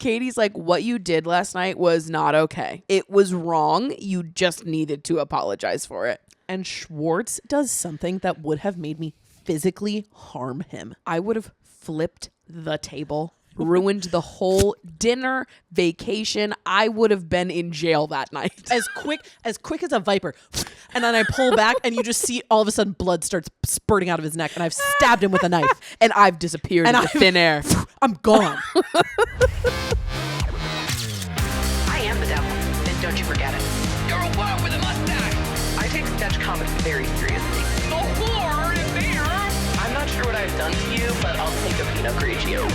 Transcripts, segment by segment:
Katie's like, what you did last night was not okay. It was wrong. You just needed to apologize for it. And Schwartz does something that would have made me physically harm him. I would have flipped the table, ruined the whole dinner, vacation. I would have been in jail that night. As quick as a viper. And then I pull back and you just see all of a sudden blood starts spurting out of his neck and I've stabbed him with a knife. And I've disappeared into thin air. I'm gone. I am the devil, and don't you forget it. You're a what with a mustache? I take sketch comedy very seriously. The whore in there! I'm not sure what I've done to you, but I'll take a Pinot Grigio.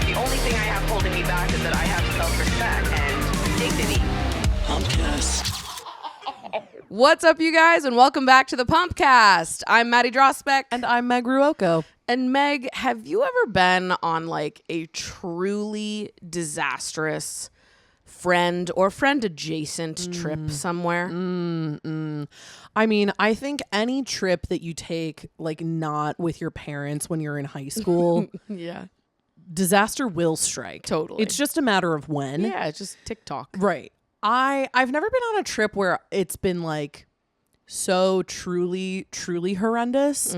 The only thing I have holding me back is that I have self-respect and dignity. PUMPCAST. What's up, you guys, and welcome back to the PUMPCAST. I'm Maddie Drosbeck. And I'm Meg Ruocco. And Meg, have you ever been on like a truly disastrous friend or friend adjacent trip somewhere? I mean, I think any trip that you take, like not with your parents when you're in high school, Yeah, disaster will strike. Totally. It's just a matter of when. yeah, it's just TikTok. Right. I've never been on a trip where it's been like so truly horrendous.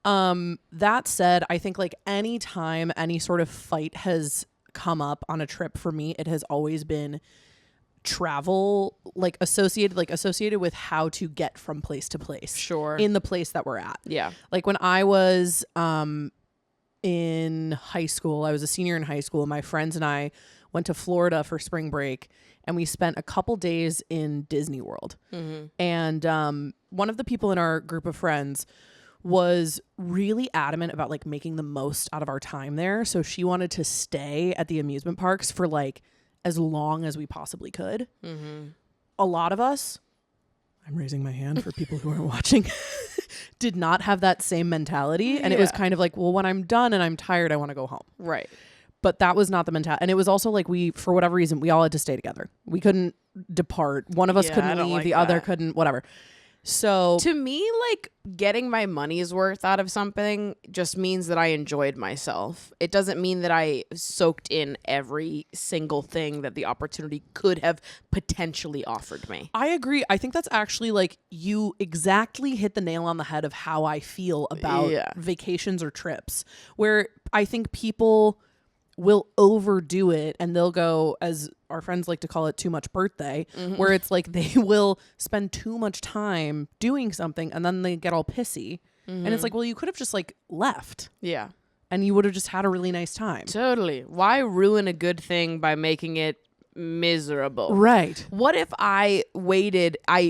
That said, I think like any time any sort of fight has come up on a trip for me, it has always been travel, like associated with how to get from place to place. Sure. In the place that we're at. Yeah. Like when I was in high school, I was a senior in high school, and my friends and I went to Florida for spring break, and we spent a couple days in Disney World. And one of the people in our group of friends was really adamant about like making the most out of our time there. So she wanted to stay at the amusement parks for like as long as we possibly could. A lot of us, I'm raising my hand for people who aren't watching, did not have that same mentality. And it was kind of like, well, when I'm done and I'm tired, I want to go home. Right. But that was not the mentality. And it was also like for whatever reason, we all had to stay together. We couldn't depart. One of us Yeah, I couldn't don't leave. like The other that. couldn't, whatever. So To me, like getting my money's worth out of something just means that I enjoyed myself. It doesn't mean that I soaked in every single thing that the opportunity could have potentially offered me. I agree. I think that's actually like you exactly hit the nail on the head of how I feel about vacations or trips, where I think people will overdo it and they'll go, as our friends like to call it, too much birthday, where it's like they will spend too much time doing something and then they get all pissy. And it's like, well, you could have just like left Yeah. and you would have just had a really nice time. Totally. Why ruin a good thing by making it miserable? Right. What if I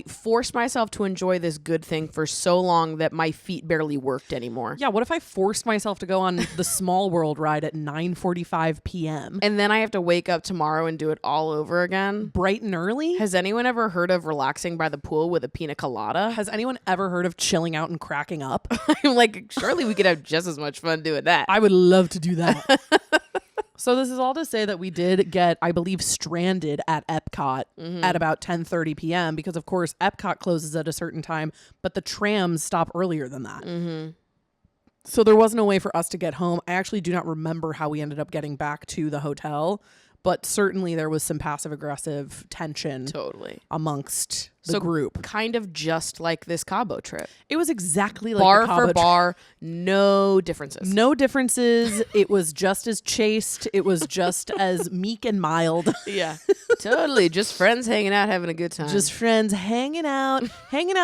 forced myself to enjoy this good thing for so long that my feet barely worked anymore? Yeah. What if I forced myself to go on the Small World ride at 9:45 p.m. And then I have to wake up tomorrow and do it all over again? bright and early? Has anyone ever heard of relaxing by the pool with a pina colada? Has anyone ever heard of chilling out and cracking up? I'm like, surely we could have just as much fun doing that. I would love to do that. So this is all to say that we did get, I believe, stranded at Epcot at about 10:30 p.m. because, of course, Epcot closes at a certain time, but the trams stop earlier than that. So there was no way for us to get home. I actually do not remember how we ended up getting back to the hotel, but certainly there was some passive-aggressive tension Totally. amongst the group. Kind of just like this Cabo trip. It was exactly like Bar the Cabo for trip. bar, no differences. No differences. It was just as chaste. It was just as meek and mild. Yeah, totally. Just friends hanging out, having a good time. Just friends hanging out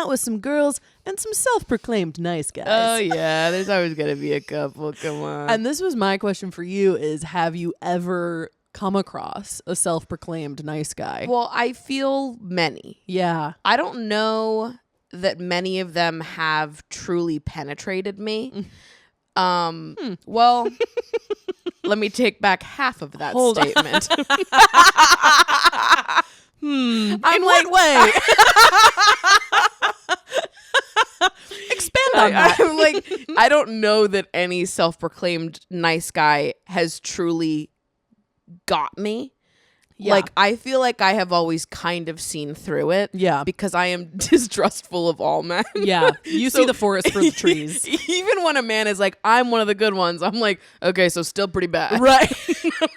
with some girls and some self-proclaimed nice guys. oh yeah, there's always gonna be a couple. Come on. And this was my question for you is, have you ever come across a self-proclaimed nice guy? well, I feel many. Yeah. I don't know that many of them have truly penetrated me. Well, let me take back half of that Hold on. statement. In what way? Expand on that. I'm like, I don't know that any self-proclaimed nice guy has truly got me. Yeah. Like, I feel like I have always kind of seen through it. Yeah. Because I am distrustful of all men. Yeah. You see the forest for the trees. Even when a man is like, I'm one of the good ones, I'm like, okay, so still pretty bad. Right.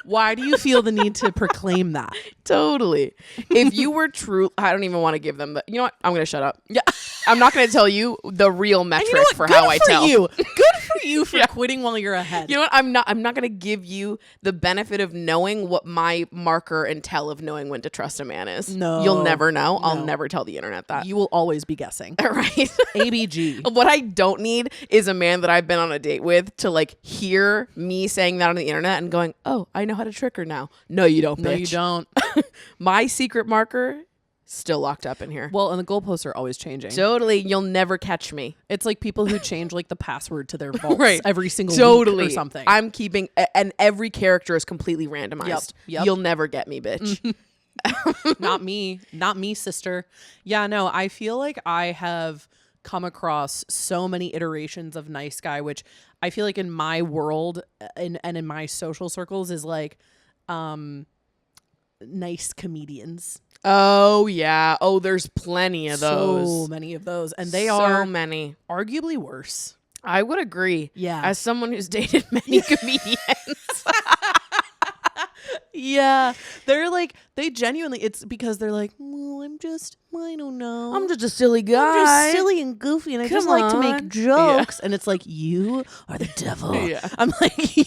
Why do you feel the need to proclaim that? Totally. If you were true, I don't even want to give them the, you know what? I'm going to shut up. Yeah. I'm not going to tell you the real metric You know what? for Good how I tell. You. Good for you for quitting while you're ahead. You know what? I'm not going to give you the benefit of knowing what my marker and tell of knowing when to trust a man is. No. You'll never know. No. I'll never tell the internet that. You will always be guessing. Right. ABG. What I don't need is a man that I've been on a date with to like hear me saying that on the internet and going, "Oh, I know how to trick her now." No, you don't, bitch. No, you don't. My secret marker still locked up in here. Well, and the goalposts are always changing. Totally, you'll never catch me. It's like people who change like the password to their vaults Right. every single Totally week or something. I'm keeping, and every character is completely randomized. Yep. You'll never get me, bitch. Not me, sister. Yeah, no, I feel like I have come across so many iterations of nice guy, which I feel like in my world and in my social circles is like nice comedians. Oh yeah. Oh, there's plenty of those. So many of those. And they so are many. arguably worse. I would agree. Yeah. As someone who's dated many comedians. Yeah. They're like, they genuinely, it's because they're like, well, I don't know. I'm just a silly guy. I'm just silly and goofy and I just Come like to on. make jokes. And it's like, you are the devil. Yeah. I'm like,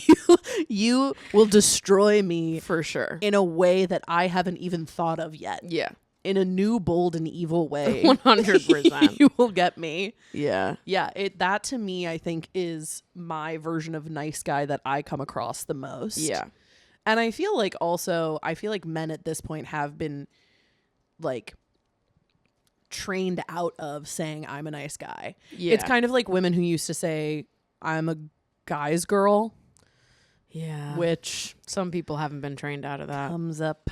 you will destroy me For sure. in a way that I haven't even thought of yet. Yeah. In a new, bold, and evil way. 100%. You will get me. Yeah. Yeah, that to me, I think, is my version of nice guy that I come across the most. Yeah. And I feel like men at this point have been like trained out of saying I'm a nice guy. Yeah. It's kind of like women who used to say I'm a guy's girl, Yeah. which Some people haven't been trained out of that. comes up,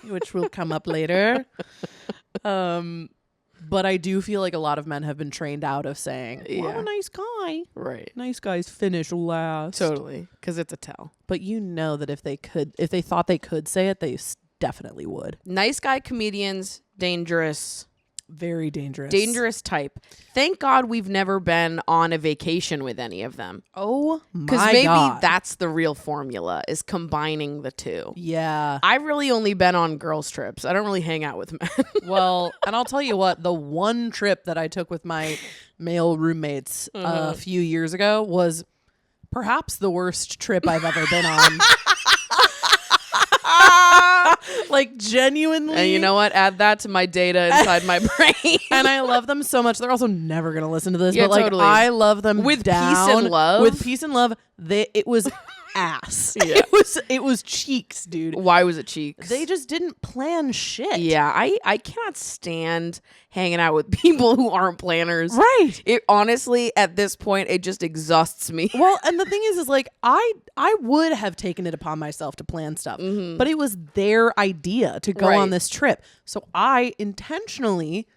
which will come up later. But I do feel like a lot of men have been trained out of saying, well, I'm Yeah. a nice guy. Right. Nice guys finish last. Totally. Because it's a tell. But you know that if they thought they could say it, they definitely would. Nice guy comedians, dangerous. Very dangerous. Dangerous type. Thank God we've never been on a vacation with any of them. Oh Because my maybe God. that's the real formula, is combining the two. Yeah. I've really only been on girls' trips. I don't really hang out with men. Well, and I'll tell you what, the one trip that I took with my male roommates a few years ago was perhaps the worst trip I've ever been on. Like genuinely. And you know what? Add that to my data inside my brain. And I love them so much. They're also never gonna listen to this, Yeah, but like totally. I love them With peace down. and love? With peace and love. It was ass. Yeah. It was cheeks, dude. Why was it cheeks? They just didn't plan shit. Yeah, I cannot stand hanging out with people who aren't planners. Right. It honestly, at this point, it just exhausts me. Well, and the thing is like I would have taken it upon myself to plan stuff, but it was their idea to go Right. on this trip. So I intentionally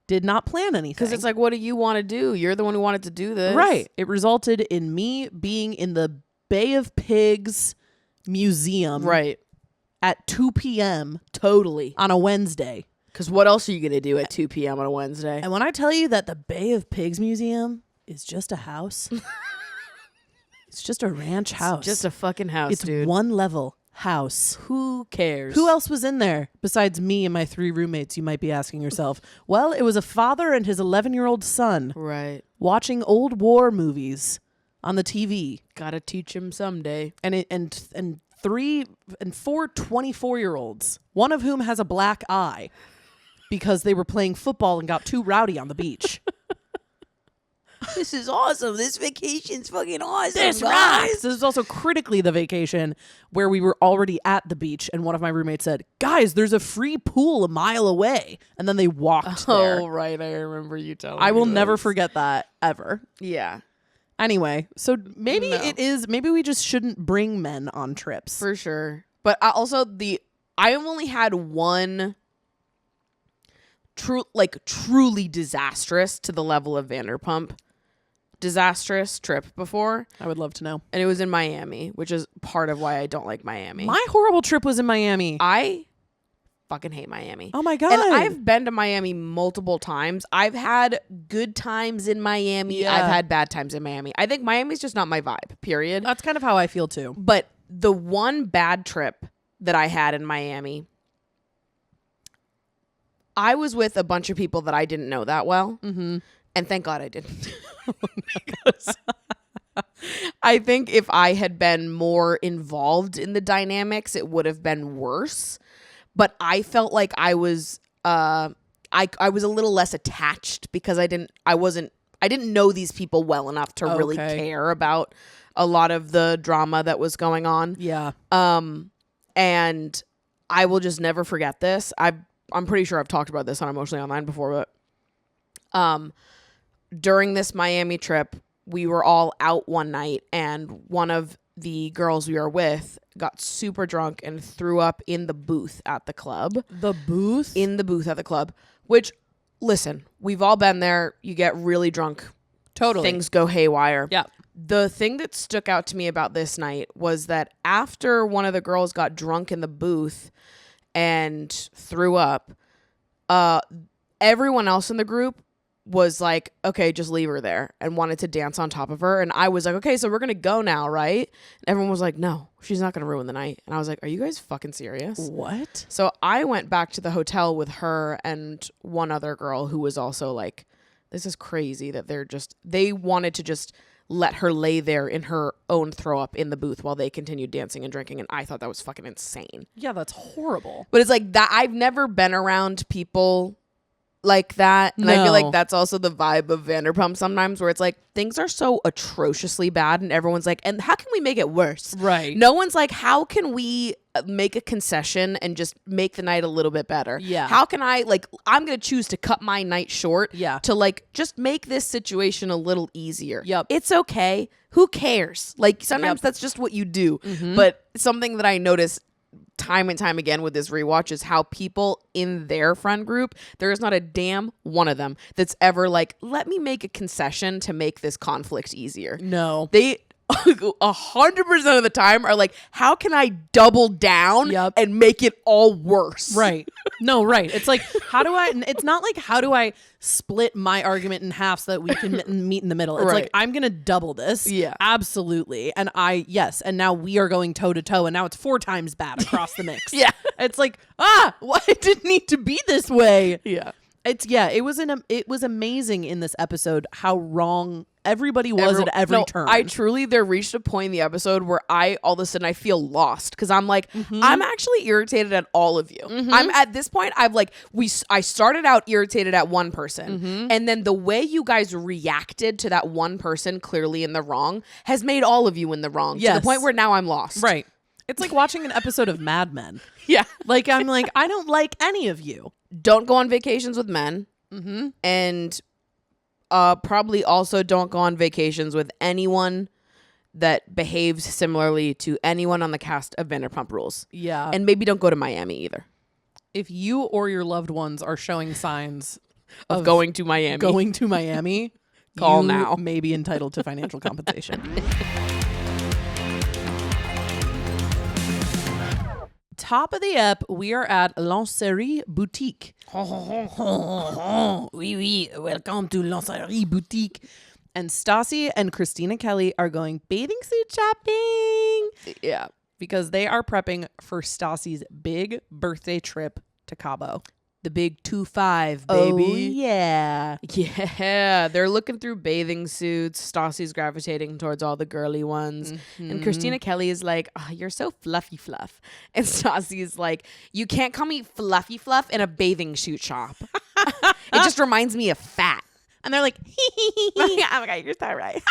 did not plan anything. Because it's like, what do you want to do? You're the one who wanted to do this. right. It resulted in me being in the Bay of Pigs Museum Right. at 2 p.m. Totally. on a Wednesday. Because what else are you going to do at 2 p.m. on a Wednesday? And when I tell you that the Bay of Pigs Museum is just a house, it's just a ranch house. Just a fucking house, it's dude. one level house. Who cares? Who else was in there besides me and my 3 roommates, you might be asking yourself? Well, it was a father and his 11-year-old son Right. watching old war movies on the TV. Gotta teach him someday. And 3 and 4 24-year-olds, one of whom has a black eye because they were playing football and got too rowdy on the beach. This is awesome. This vacation's fucking awesome. This rocks. This is also critically the vacation where we were already at the beach and one of my roommates said, guys, there's a free pool a mile away. And then they walked there. Oh, right. I remember you telling I me will never this. forget that ever. Yeah, Anyway, so maybe No. maybe we just shouldn't bring men on trips. for sure. But I've only had one truly disastrous to the level of Vanderpump disastrous trip before, I would love to know. and it was in Miami, which is part of why I don't like Miami. My horrible trip was in Miami. I fucking hate Miami. Oh my God. And I've been to Miami multiple times. I've had good times in Miami. Yeah. I've had bad times in Miami. I think Miami's just not my vibe, period. That's kind of how I feel too. But the one bad trip that I had in Miami, I was with a bunch of people that I didn't know that well. Mm-hmm. And thank God I didn't. I think if I had been more involved in the dynamics, it would have been worse. But I felt like I was I was a little less attached because I didn't know these people well enough to really care about a lot of the drama that was going on. Yeah. And I will just never forget this. I'm pretty sure I've talked about this on Emotionally Online before, but during this Miami trip, we were all out one night, and one of the girls we were with got super drunk and threw up in the booth at the club. The booth? In the booth at the club, which, listen, we've all been there. You get really drunk. Totally. Things go haywire. Yeah. The thing that stuck out to me about this night was that after one of the girls got drunk in the booth and threw up, everyone else in the group was like, okay, just leave her there, and wanted to dance on top of her. And I was like, okay, so we're going to go now, right? And everyone was like, no, she's not going to ruin the night. And I was like, are you guys fucking serious? What? So I went back to the hotel with her and one other girl who was also like, this is crazy that they wanted to just let her lay there in her own throw up in the booth while they continued dancing and drinking. And I thought that was fucking insane. Yeah, that's horrible. But it's like that. I've never been around people like that. And I feel like that's also the vibe of Vanderpump sometimes, where it's like things are so atrociously bad and everyone's like, and how can we make it worse? Right. No one's like, how can we make a concession and just make the night a little bit better? Yeah. How can I, like, I'm going to choose to cut my night short to like just make this situation a little easier. Yep. It's okay. Who cares? Like sometimes that's just what you do. Mm-hmm. But something that I noticed time and time again with this rewatch is how people in their friend group, there is not a damn one of them that's ever like, let me make a concession to make this conflict easier. No. They 100% of the time are like, how can I double down and make it all worse? Right. No, right. It's like, it's not like, how do I split my argument in half so that we can meet in the middle? It's like, I'm going to double this. Yeah. Absolutely. And and now we are going toe to toe, and now it's 4 times bad across the mix. Yeah. It's like, it didn't need to be this way. Yeah. It was amazing in this episode how wrong everybody was at every turn. There reached a point in the episode where all of a sudden I feel lost because I'm like, I'm actually irritated at all of you. I'm at this point, I started out irritated at one person, and then the way you guys reacted to that one person clearly in the wrong has made all of you in the wrong to the point where now I'm lost. Right. It's like watching an episode of Mad Men. Yeah. Like, I'm like, I don't like any of you. Don't go on vacations with men. And probably also don't go on vacations with anyone that behaves similarly to anyone on the cast of Vanderpump Rules. Yeah. And maybe don't go to Miami either. If you or your loved ones are showing signs of going to Miami, call you now. May be entitled to financial compensation. Top of the ep, we are at Lingerie Boutique. Oui, welcome to Lingerie Boutique. And Stassi and Christina Kelly are going bathing suit shopping. Yeah. Because they are prepping for Stassi's big birthday trip to Cabo. The big 2-5, baby. Oh, yeah. Yeah. They're looking through bathing suits. Stassi's gravitating towards all the girly ones. And Christina Kelly is like, oh, you're so fluffy fluff. And Stassi's like, you can't call me fluffy fluff in a bathing suit shop. It just reminds me of fat. And they're like, oh my God, you're so right.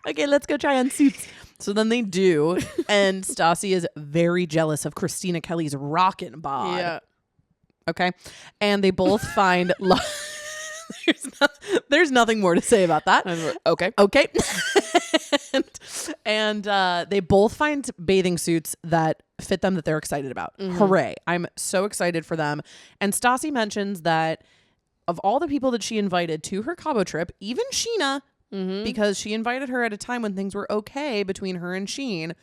Okay, let's go try on suits. So then they do. And Stassi is very jealous of Christina Kelly's rockin' bod. Yeah. Okay. And they both find there's nothing more to say about that. Okay. And they both find bathing suits that fit them that they're excited about. Hooray. I'm so excited for them. And Stassi mentions that of all the people that she invited to her Cabo trip, even Scheana because she invited her at a time when things were okay between her and Sheen.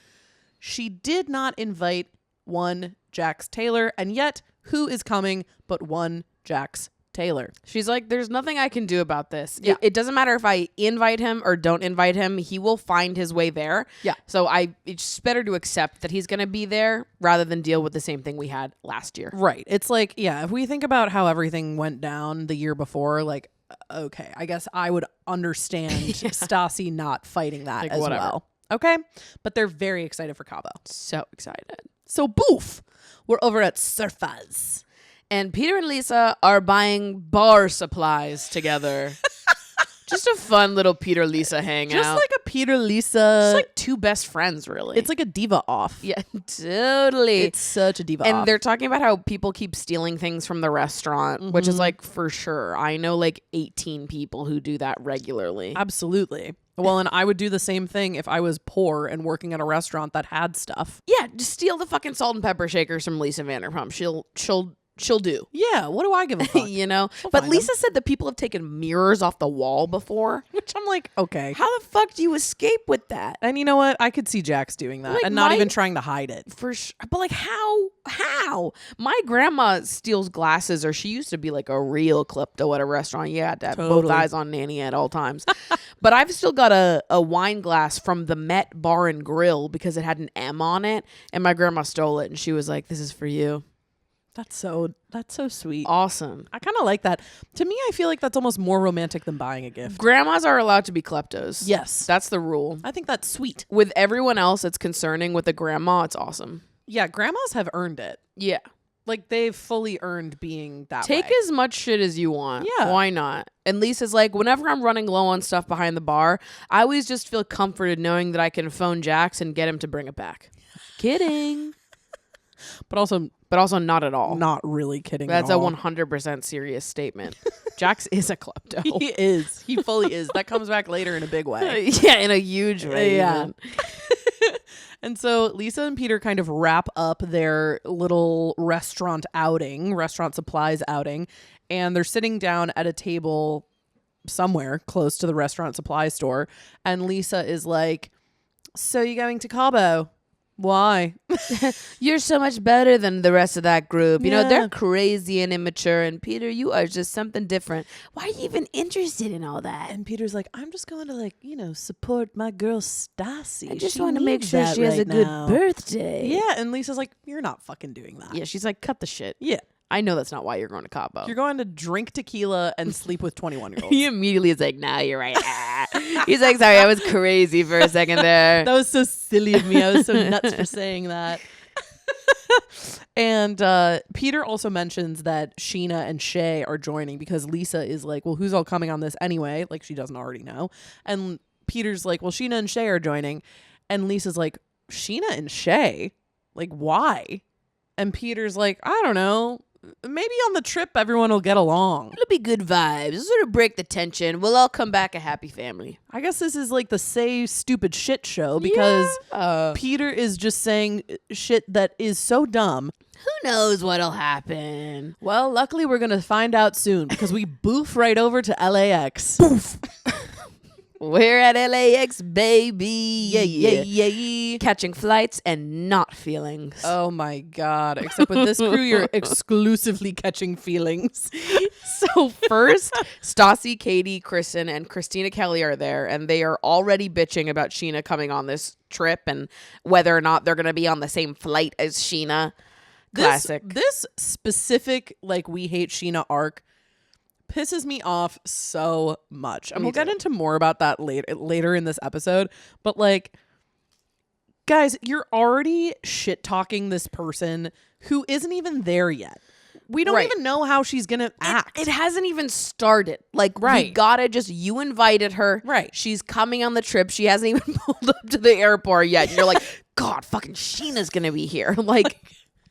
She did not invite one Jax Taylor, and yet who is coming but one Jax Taylor? She's like, there's nothing I can do about this. Yeah. It doesn't matter if I invite him or don't invite him. He will find his way there. Yeah. So it's just better to accept that he's going to be there rather than deal with the same thing we had last year. Right. It's like, yeah, if we think about how everything went down the year before, like, okay, I guess I would understand Stassi not fighting that Like, as whatever. well. Okay. But they're very excited for Cabo. So excited. So boof, we're over at Surfa's. And Peter and Lisa are buying bar supplies together. Just a fun little Peter-Lisa hangout. Just like a Peter Lisa. Just like two best friends, really. It's like a diva off. yeah, totally. It's such a diva And off. they're talking about how people keep stealing things from the restaurant, which is like for sure. I know like 18 people who do that regularly. Absolutely. Well, and I would do the same thing if I was poor and working at a restaurant that had stuff. Yeah, just steal the fucking salt and pepper shakers from Lisa Vanderpump. She'll do. Yeah, what do I give a fuck? You know? We'll But find Lisa said that people have taken mirrors off the wall before. Which I'm like, okay. How the fuck do you escape with that? And you know what? I could see Jax doing that Like, and not my- even trying to hide it. For sure. But like how? My grandma steals glasses, or she used to be like a real klepto at a restaurant. You had to have both Totally. eyes on Nanny at all times. But I've still got a wine glass from the Met Bar and Grill because it had an M on it, and my grandma stole it, and she was like, "This is for you." That's so sweet. Awesome. I kind of like that. To me, I feel like that's almost more romantic than buying a gift. Grandmas are allowed to be kleptos. Yes. That's the rule. I think that's sweet. With everyone else, it's concerning. With the grandma, it's awesome. Yeah, grandmas have earned it. Yeah. Like they've fully earned being that Take way. as much shit as you want. Yeah. Why not? And Lisa's like, whenever I'm running low on stuff behind the bar, I always just feel comforted knowing that I can phone Jax and get him to bring it back. Kidding. But also But also not at all. not really kidding. That's at a all. 100% serious statement. Jax is a klepto. He is. He fully is. That comes back later in a big way. Yeah, in a huge way. Yeah. even. And so Lisa and Peter kind of wrap up their little restaurant supplies outing, and they're sitting down at a table somewhere close to the restaurant supply store. And Lisa is like, "So you going to Cabo? Why?" You're so much better than the rest of that group. You know, Yeah. they're crazy and immature. And Peter, you are just something different. Why are you even interested in all that? And Peter's like, "I'm just going to support my girl Stassi. I just She want to make needs sure that she has a right good now." birthday. Yeah, and Lisa's like, "You're not fucking doing that." Yeah, she's like, cut the shit. Yeah. I know that's not why you're going to Cabo. You're going to drink tequila and sleep with 21-year-olds. He immediately is like, nah, you're right. He's like, sorry, I was crazy for a second there. That was so silly of me. I was so nuts for saying that. And Peter also mentions that Scheana and Shay are joining because Lisa is like, well, who's all coming on this anyway? Like, she doesn't already know. And Peter's like, well, Scheana and Shay are joining. And Lisa's like, Scheana and Shay? Like, why? And Peter's like, I don't know. Maybe on the trip, everyone will get along. It'll be good vibes. Sort of break the tension. We'll all come back a happy family. I guess this is like the say stupid shit show because Peter is just saying shit that is so dumb. Who knows what'll happen? Well, luckily we're going to find out soon because we boof right over to LAX. We're at LAX, baby. Yeah, yeah, yeah. Catching flights and not feelings. Oh my God. Except with this crew, you're exclusively catching feelings. So first, Stassi, Katie, Kristen, and Christina Kelly are there, and they are already bitching about Scheana coming on this trip and whether or not they're going to be on the same flight as Scheana. Classic. This specific, like, we hate Scheana arc pisses me off so much. And Me we'll get too. into more about that later in this episode. But like, guys, you're already shit talking this person who isn't even there yet. We don't Right. even know how she's gonna act. It hasn't even started. Like, we Right. gotta just, you invited her. Right. She's coming on the trip. She hasn't even pulled up to the airport yet. And you're like, God, fucking Sheena's gonna be here. Like,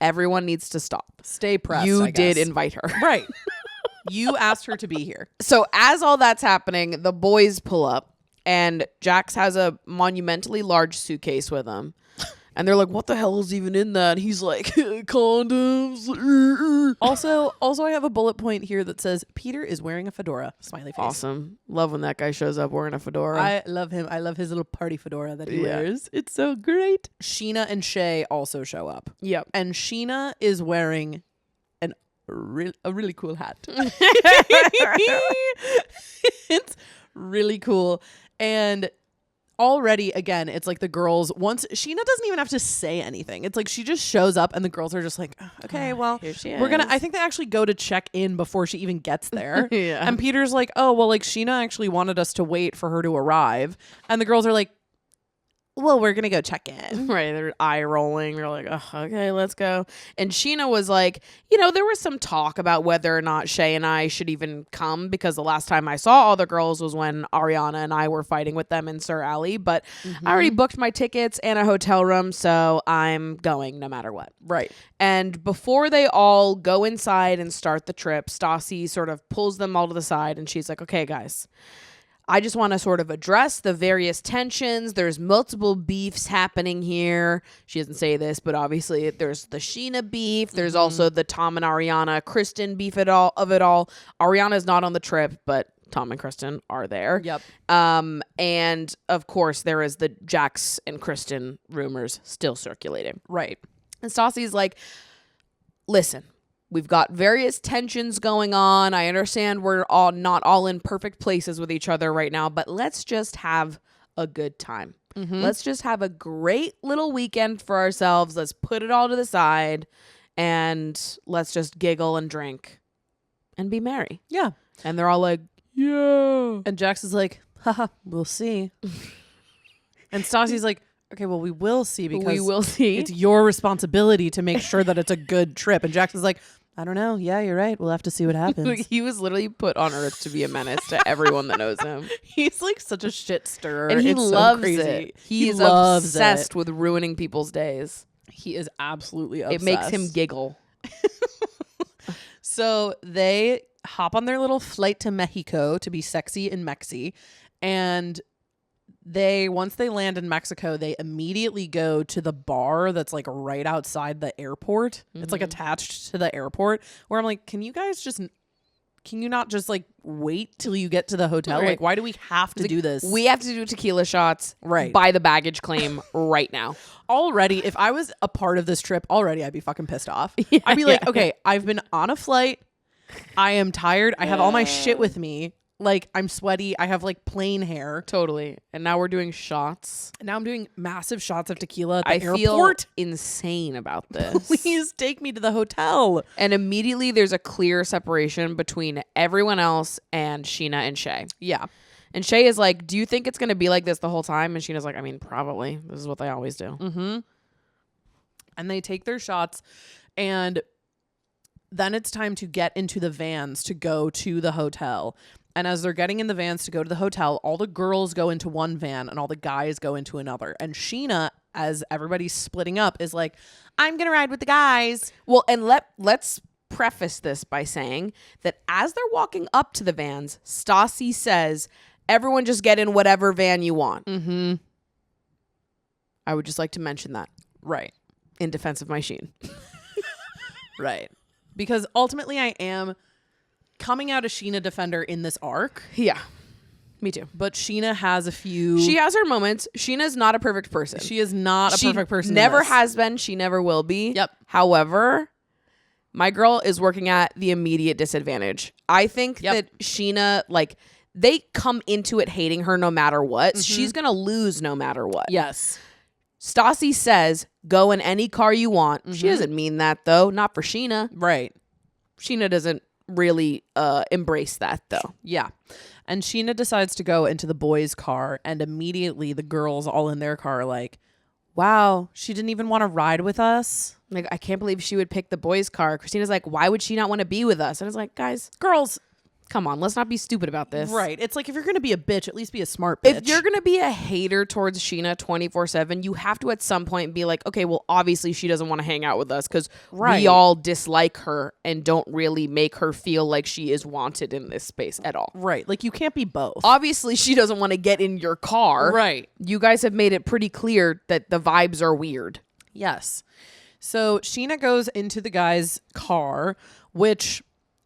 everyone needs to stop. Stay pressed. You I did guess. invite her. Right. You asked her to be here. So as all that's happening, the boys pull up and Jax has a monumentally large suitcase with him. And they're like, what the hell is even in that? And he's like, condoms. Also, I have a bullet point here that says Peter is wearing a fedora. Smiley face. Awesome. Love when that guy shows up wearing a fedora. I love him. I love his little party fedora that he Yeah. wears. It's so great. Scheana and Shay also show up. Yep. And Scheana is wearing a really cool hat. It's really cool. And already, again, it's like the girls, once Scheana doesn't even have to say anything. It's like she just shows up and the girls are just like, "Oh, okay, well, Here she we're gonna, is." I think they actually go to check in before she even gets there. Yeah. And Peter's like, oh, well, like Scheana actually wanted us to wait for her to arrive. And the girls are like, well, we're gonna go check in. Right, they're eye rolling. They're like, oh, okay, let's go. And Scheana was like, you know, there was some talk about whether or not Shay and I should even come, because the last time I saw all the girls was when Ariana and I were fighting with them in Sir Alley. But I already booked my tickets and a hotel room, so I'm going no matter what. Right. And before they all go inside and start the trip, Stassi sort of pulls them all to the side and she's like, okay, guys, I just want to sort of address the various tensions. There's multiple beefs happening here. She doesn't say this, but obviously there's the Scheana beef. There's also the Tom and Ariana, Kristen beef of it all. Ariana's not on the trip, but Tom and Kristen are there. Yep. And of course there is the Jax and Kristen rumors still circulating. Right. And Stassi's like, listen, we've got various tensions going on. I understand we're all not all in perfect places with each other right now, but let's just have a good time. Let's just have a great little weekend for ourselves. Let's put it all to the side and let's just giggle and drink and be merry. Yeah. And they're all like, yeah. And Jax is like, haha, we'll see. And Stassi's like, okay, well, we will see, because We will see. it's your responsibility to make sure that it's a good trip. And Jax is like, I don't know. Yeah, you're right. We'll have to see what happens. He was literally put on earth to be a menace to everyone that knows him. He's like such a shit stirrer. And he It's so loves crazy. it. He He's loves obsessed it. with ruining people's days. He is absolutely obsessed. It makes him giggle. So they hop on their little flight to Mexico to be sexy in Mexi. And once they land in Mexico, they immediately go to the bar that's like right outside the airport. It's like attached to the airport, where I'm like, can you not just like wait till you get to the hotel? Right. Like, why do we have to do this? We have to do tequila shots. Right. Buy the baggage claim right now. Already, if I was a part of this trip already, I'd be fucking pissed off. I'd be like, okay, I've been on a flight. I am tired. I have all my shit with me. Like, I'm sweaty. I have like plain hair. Totally. And now we're doing shots. And now I'm doing massive shots of tequila at the I airport. feel insane about this. Please take me to the hotel. And immediately there's a clear separation between everyone else and Scheana and Shay. Yeah. And Shay is like, do you think it's going to be like this the whole time? And Sheena's like, I mean, probably. This is what they always do. Mm-hmm. And they take their shots, and then it's time to get into the vans to go to the hotel. And as they're getting in the vans to go to the hotel, all the girls go into one van and all the guys go into another. And Scheana, as everybody's splitting up, is like, I'm going to ride with the guys. Well, and let's preface this by saying that as they're walking up to the vans, Stassi says, everyone just get in whatever van you want. Mm-hmm. I would just like to mention that Right. in defense of my Sheen. Right. Because ultimately I am coming out a Scheana defender in this arc. Yeah, me too. But Scheana has a few... She has her moments. Sheena's not a perfect person. She is not a perfect person. Never in this. has been. She never will be. Yep. However, my girl is working at the immediate disadvantage. I think Yep. that Scheana, like, they come into it hating her no matter what. She's going to lose no matter what. Yes. Stassi says, go in any car you want. She doesn't mean that, though. Not for Scheana. Right. Scheana doesn't really embrace that, though. Yeah. And Scheana decides to go into the boys' car, and immediately the girls all in their car are like, wow, she didn't even want to ride with us. Like, I can't believe she would pick the boys' car. Christina's like, why would she not want to be with us? And it's like, guys, Girls. come on, let's not be stupid about this. Right. It's like, if you're going to be a bitch, at least be a smart bitch. If you're going to be a hater towards Scheana 24/7, you have to at some point be like, okay, well, obviously she doesn't want to hang out with us because Right. we all dislike her and don't really make her feel like she is wanted in this space at all. Right. Like, you can't be both. Obviously, she doesn't want to get in your car. Right. You guys have made it pretty clear that the vibes are weird. Yes. So Scheana goes into the guy's car, which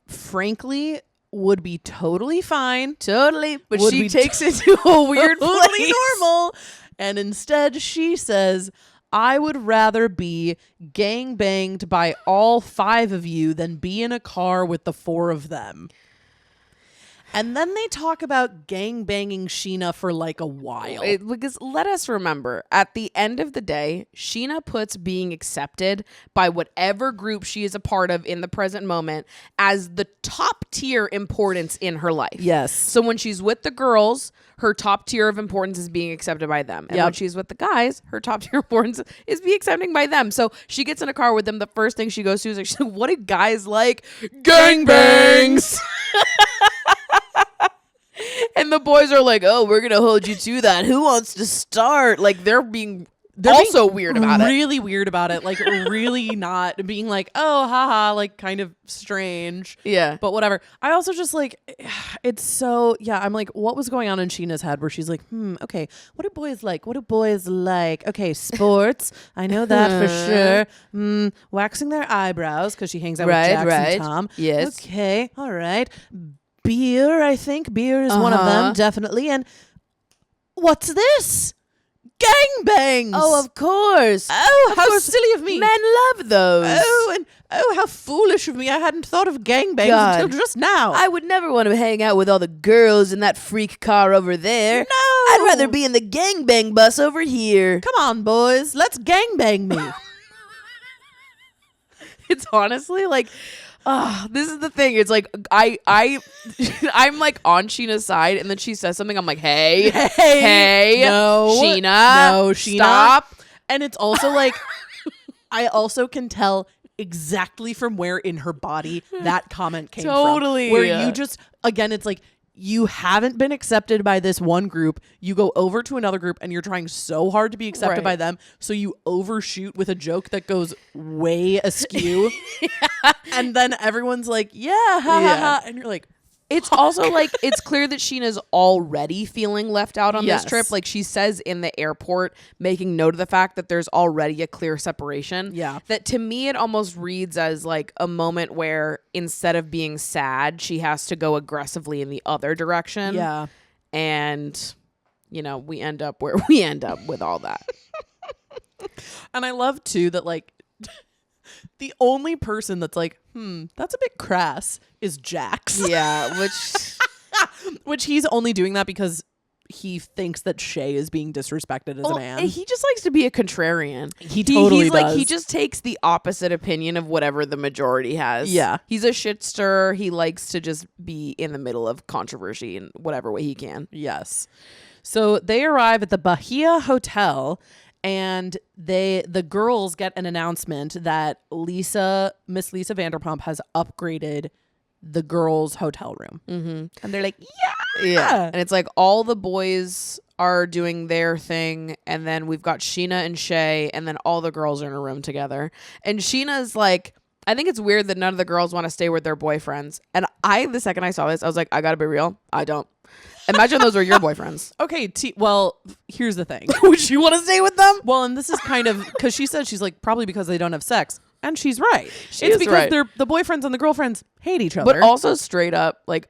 frankly would be totally fine. Totally. But Would she be takes it to a weird totally place. normal. And instead she says, I would rather be gang banged by all 5 of you than be in a car with the 4 of them. And then they talk about gang banging Scheana for like a while. Because let us remember, at the end of the day, Scheana puts being accepted by whatever group she is a part of in the present moment as the top tier importance in her life. Yes. So when she's with the girls, her top tier of importance is being accepted by them. And when she's with the guys, her top tier importance is being accepted by them. So she gets in a car with them. The first thing she goes to is like, she's like, what do guys like? Gangbangs. And the boys are like, oh, we're going to hold you to that. Who wants to start? Like, they're also weird about it. Really weird about it. Like, really not being like, oh, haha, like kind of strange. Yeah. But whatever. I also just like, it's so, I'm like, what was going on in Sheena's head where she's like, okay, what do boys like? What do boys like? Okay, sports. I know that for sure. Waxing their eyebrows because she hangs out with Jax and Tom. Yes. Okay, all right. Beer, I think. Beer is one of them, definitely. And what's this? Gangbangs. Oh, of course. Oh, how silly of me. Men love those. Oh, how foolish of me. I hadn't thought of gangbangs until just now. I would never want to hang out with all the girls in that freak car over there. No. I'd rather be in the gangbang bus over here. Come on, boys. Let's gangbang me. It's honestly like... this is the thing. It's like I'm like on Sheena's side, and then she says something. I'm like, hey, no, Scheana, stop. And it's also like, I also can tell exactly from where in her body that comment came Totally. from. Where you just, again, it's like, you haven't been accepted by this one group. You go over to another group and you're trying so hard to be accepted by them. So you overshoot with a joke that goes way askew. And then everyone's like, ha, ha, ha. And you're like, it's also like, it's clear that Sheena's already feeling left out on Yes. this trip. Like she says in the airport, making note of the fact that there's already a clear separation. Yeah. That to me, it almost reads as like a moment where instead of being sad, she has to go aggressively in the other direction. yeah. And, you know, we end up where we end up with all that. And I love too that like the only person that's like, that's a bit crass is Jax. Yeah, Which he's only doing that because he thinks that Shay is being disrespected as a man. He just likes to be a contrarian. He totally he's does. like, he just takes the opposite opinion of whatever the majority has. Yeah. He's a shit stirrer. He likes to just be in the middle of controversy in whatever way he can. Yes. So they arrive at the Bahia Hotel, and the girls get an announcement that Miss Lisa Vanderpump has upgraded the girls' hotel room. Mm-hmm. And they're like, yeah. And it's like all the boys are doing their thing, and then we've got Scheana and Shay, and then all the girls are in a room together. And Sheena's like, I think it's weird that none of the girls want to stay with their boyfriends. And the second I saw this, I was like, I gotta be real. I don't. Imagine those are your boyfriends. Okay, well, here's the thing. Would you want to stay with them? Well, and this is kind of because she said she's like, probably because they don't have sex. And she's right. She it's is because right. the boyfriends and the girlfriends hate each other. But also straight up, like,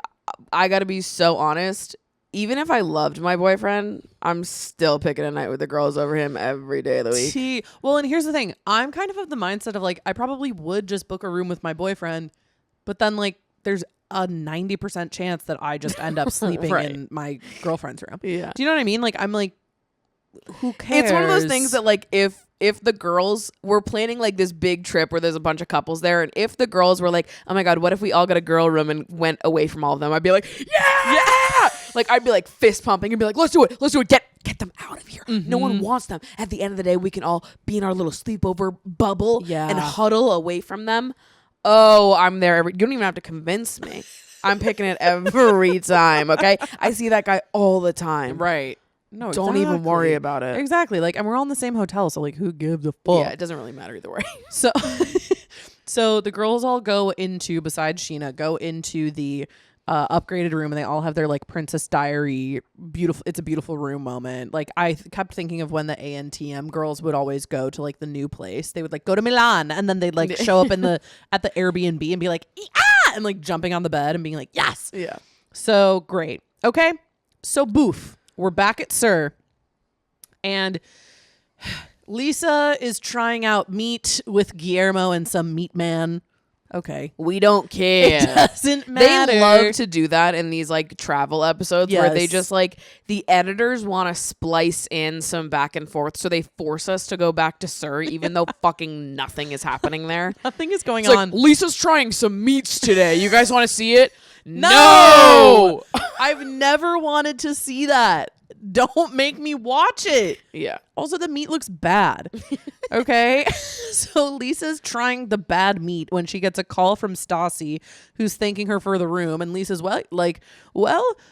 I gotta be so honest. Even if I loved my boyfriend, I'm still picking a night with the girls over him every day of the week. Well, and here's the thing. I'm kind of the mindset of like, I probably would just book a room with my boyfriend, but then like there's a 90% chance that I just end up sleeping Right. in my girlfriend's room. Yeah. Do you know what I mean? Like, I'm like, who cares? It's one of those things that like if the girls were planning like this big trip where there's a bunch of couples there, and if the girls were like, oh my God, what if we all got a girl room and went away from all of them? I'd be like, yeah! Like I'd be like fist pumping and be like, let's do it. Get them out of here. No one wants them. At the end of the day, we can all be in our little sleepover bubble and huddle away from them. Oh, I'm there. You don't even have to convince me. I'm picking it every time, okay? I see that guy all the time. Right. No, Don't even worry about it. Exactly. Like, and we're all in the same hotel, so like, who gives a fuck? Yeah, it doesn't really matter either way. So the girls all besides Scheana, go into the upgraded room, and they all have their like Princess Diary beautiful. It's a beautiful room moment. Like I kept thinking of when the ANTM girls would always go to like the new place. They would like go to Milan, and then they'd like show up in the at the Airbnb and be like, ah, and like jumping on the bed and being like, yes, Yeah. So great. Okay, so boof, we're back at Sir, and Lisa is trying out meat with Guillermo and some meat man. Okay. We don't care. It doesn't matter. They love to do that in these like travel episodes where they Yes. just like the editors want to splice in some back and forth, so they force us to go back to Sir even though fucking nothing is happening there. Nothing is going It's on. like, Lisa's trying some meats today. You guys want to see it? No! I've never wanted to see that. Don't make me watch it. Yeah. Also, the meat looks bad. Okay. So Lisa's trying the bad meat when she gets a call from Stassi, who's thanking her for the room. And Lisa's well,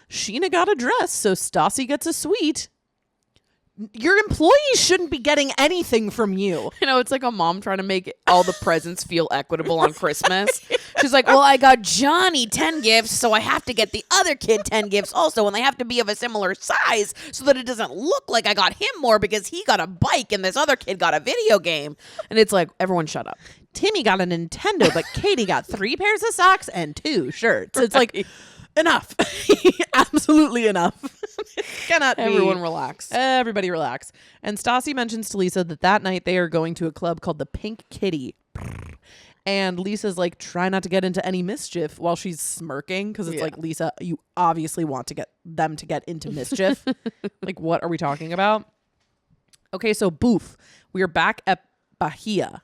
Scheana got a dress, so Stassi gets a suite. Your employees shouldn't be getting anything from you. You know, it's like a mom trying to make all the presents feel equitable on Christmas. She's like, well, I got Johnny 10 gifts, so I have to get the other kid 10 gifts also, and they have to be of a similar size so that it doesn't look like I got him more because he got a bike and this other kid got a video game. And it's like, everyone shut up. Timmy got a Nintendo, but Katie got 3 pairs of socks and 2 shirts. It's like, enough. Absolutely enough. Cannot be. Everyone relax. Everybody relax. And Stassi mentions to Lisa that night they are going to a club called the Pink Kitty. And Lisa's like, try not to get into any mischief while she's smirking. Because it's like, Lisa, you obviously want to get them to get into mischief. Like, what are we talking about? Okay, so boof. We are back at Bahia.